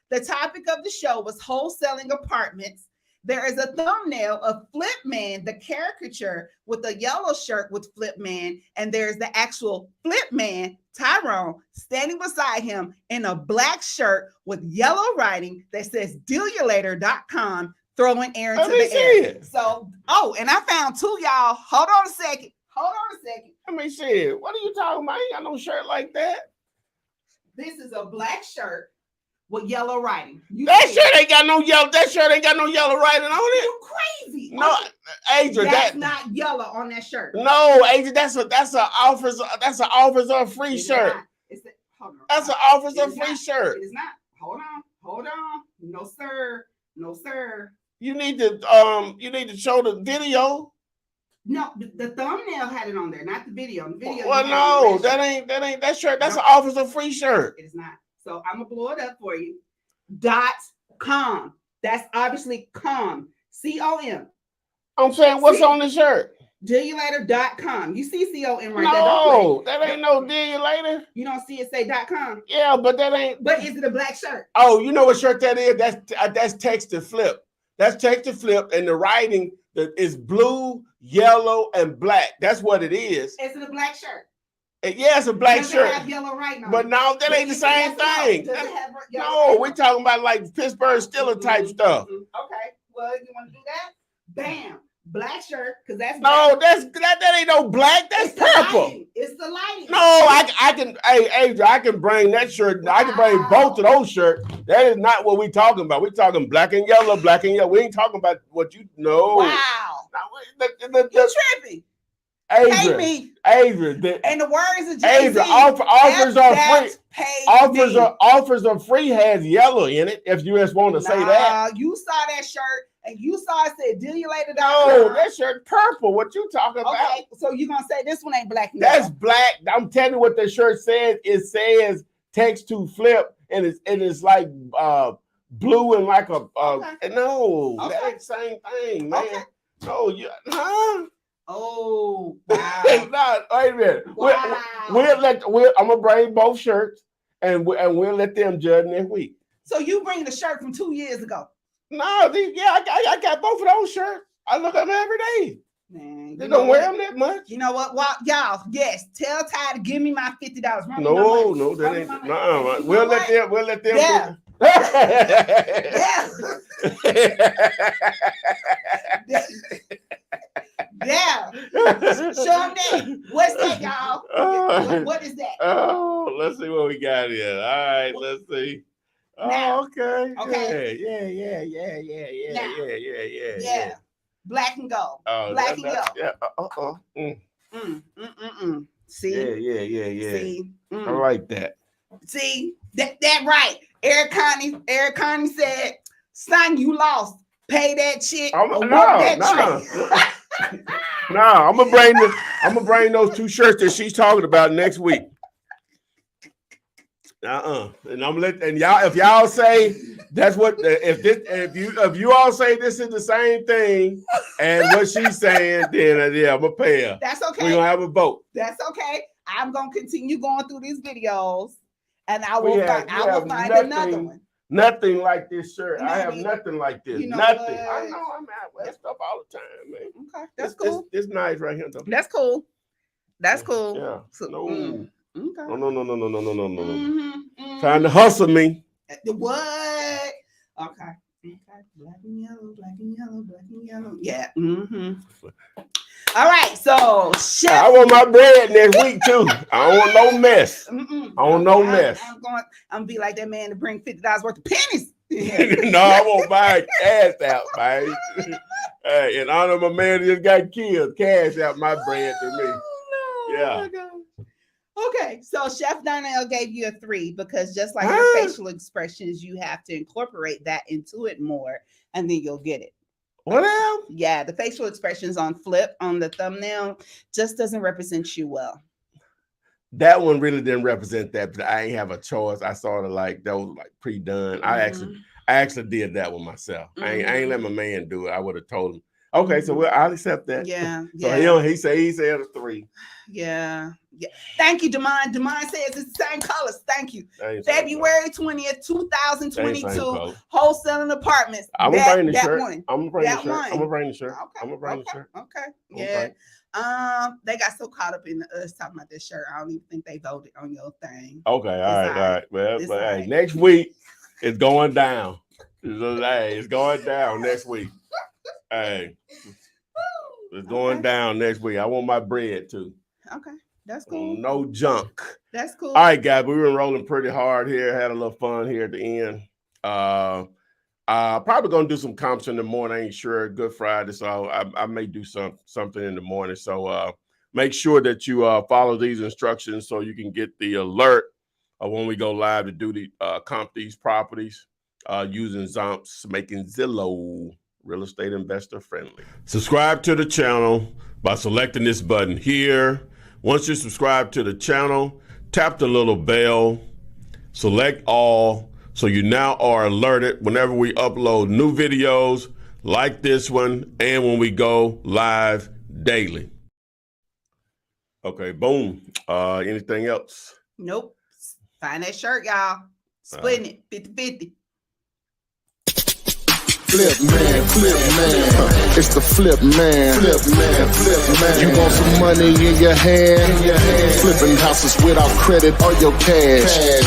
The topic of the show was wholesaling apartments. There is a thumbnail of Flipman, the caricature with a yellow shirt with Flipman, and there's the actual Flipman, Tyrone, standing beside him in a black shirt with yellow writing that says dealyoulater.com, throwing air into the air. So, and I found two, y'all. Hold on a second. Let me see it. What are you talking about? I ain't got no shirt like that. This is a black shirt with yellow writing. That shirt ain't got no yellow writing on it. You crazy. No, Adrian, that's not yellow on that shirt. No, Adrian, that's an officer free shirt. That's an officer free shirt. It is not. Hold on. No, sir. You need to show the video. No, the thumbnail had it on there, not the video. The video. Well, no, that ain't that shirt. That's an officer free shirt. It is not. So I'm gonna blow it up for you. .com. That's obviously com. COM. I'm saying, what's on the shirt? Dealyoulater.com. You see COM right there? No, that ain't no deal you later. You don't see it say .com? Yeah, but that ain't. But is it a black shirt? Oh, you know what shirt that is? That's text to flip. That's text to flip, and the writing is blue, yellow, and black. That's what it is. Is it a black shirt? Yeah, it's a black shirt. Have yellow writing on but no, that ain't the same thing. No, we're talking about like Pittsburgh Steelers type stuff. Okay, well, you want to do that? Bam, black shirt, because that's no, that ain't no black. That's purple. It's the lighting. No, I can. Hey, Adrian, I can bring that shirt. Wow. I can bring both of those shirts. That is not what we're talking about. We're talking black and yellow. We ain't talking about what you know. Wow, you tripping. Adrian, and the words of Jay-Z, offers are free. Offers are free has yellow in it. If you just want to say that, you saw that shirt and you saw it said dealyoulater. No, that shirt purple. What you talking about? Okay, so you gonna say this one ain't black? That's black. I'm telling you what the shirt says. It says text to flip, and it's like blue and like a no. That ain't the same thing, man. Okay. No, Oh, wow. Wait a minute. Wow. I'm gonna bring both shirts and we'll let them judge next week. So you bring the shirt from 2 years ago? No, I got both of those shirts. I look at them every day. Man, they don't wear them that much. You know what? Well, y'all, yes, tell Ty to give me my $50. No, that ain't. No, we'll let them. Yeah. Yeah. Show them that. What's that, y'all? What is that? Oh, let's see what we got here. All right, let's see. Now, okay. Yeah. Black and gold. Black and gold. Yeah. See? Yeah. See? I like that. See? That right. Eric Connie said, son, you lost. pay that chick. No. I'm gonna bring those 2 shirts that she's talking about next week. And I'm gonna let y'all. If y'all say that's what if you all say this is the same thing as what she's saying, then yeah, I'm gonna pay her. That's okay. We're gonna have a vote. That's okay. I'm gonna continue going through these videos, and I will find another one. Nothing like this shirt. Maybe. I have nothing like this. You know nothing. what? I know I'm out wear stuff all the time, man. Okay, that's cool. It's nice right here, though. That's cool. That's cool. Yeah. So, No. okay. No. Trying to hustle me. The what? Okay. Black and yellow, black and yellow, black and yellow. Yeah. All right. So, Chef. I want my bread next week too. I don't want no mess. I want no mess. I'm gonna be like that man to bring $50 worth of pennies. No, I won't buy cash out, man. Hey, in honor of my man who just got killed, cash out my bread to me. Oh, no. Yeah. Oh, my God. Okay, so Chef Donnell gave you a 3 because just like your facial expressions, you have to incorporate that into it more, and then you'll get it. What else? Yeah, the facial expressions on Flip on the thumbnail just doesn't represent you well. That one really didn't represent that, but I ain't have a choice. I sort of like that was like pre-done. I actually did that one myself. I ain't let my man do it. I would have told him. Okay, so I'll accept that. Yeah. So he said a 3. Yeah. Thank you, Demond. Demond says it's the same colors. Thank you. February 20th, 2022. Wholesaling apartments. I'm gonna bring the shirt. I'm gonna bring the shirt. Okay. Yeah. They got so caught up in us talking about this shirt. I don't even think they voted on your thing. Okay. All right. Well, hey, next week it's going down. It's going down next week. Hey, it's going down next week. I want my bread too. Okay, that's cool. No junk. That's cool. All right, guys, we were rolling pretty hard here. Had a little fun here at the end. Probably gonna do some comps in the morning. I ain't sure. Good Friday, so I may do something in the morning. So make sure that you follow these instructions so you can get the alert when we go live to do the comp these properties using Zumps, making Zillow real estate investor friendly. Subscribe to the channel by selecting this button here. Once you subscribe to the channel, tap the little bell, select all, so you now are alerted whenever we upload new videos like this one and when we go live daily. Okay, boom. Anything else? Nope. Find that shirt, y'all. Splitting it 50-50. Flip man, it's the flip man. You want some money in your hand? Flipping houses without credit or your cash.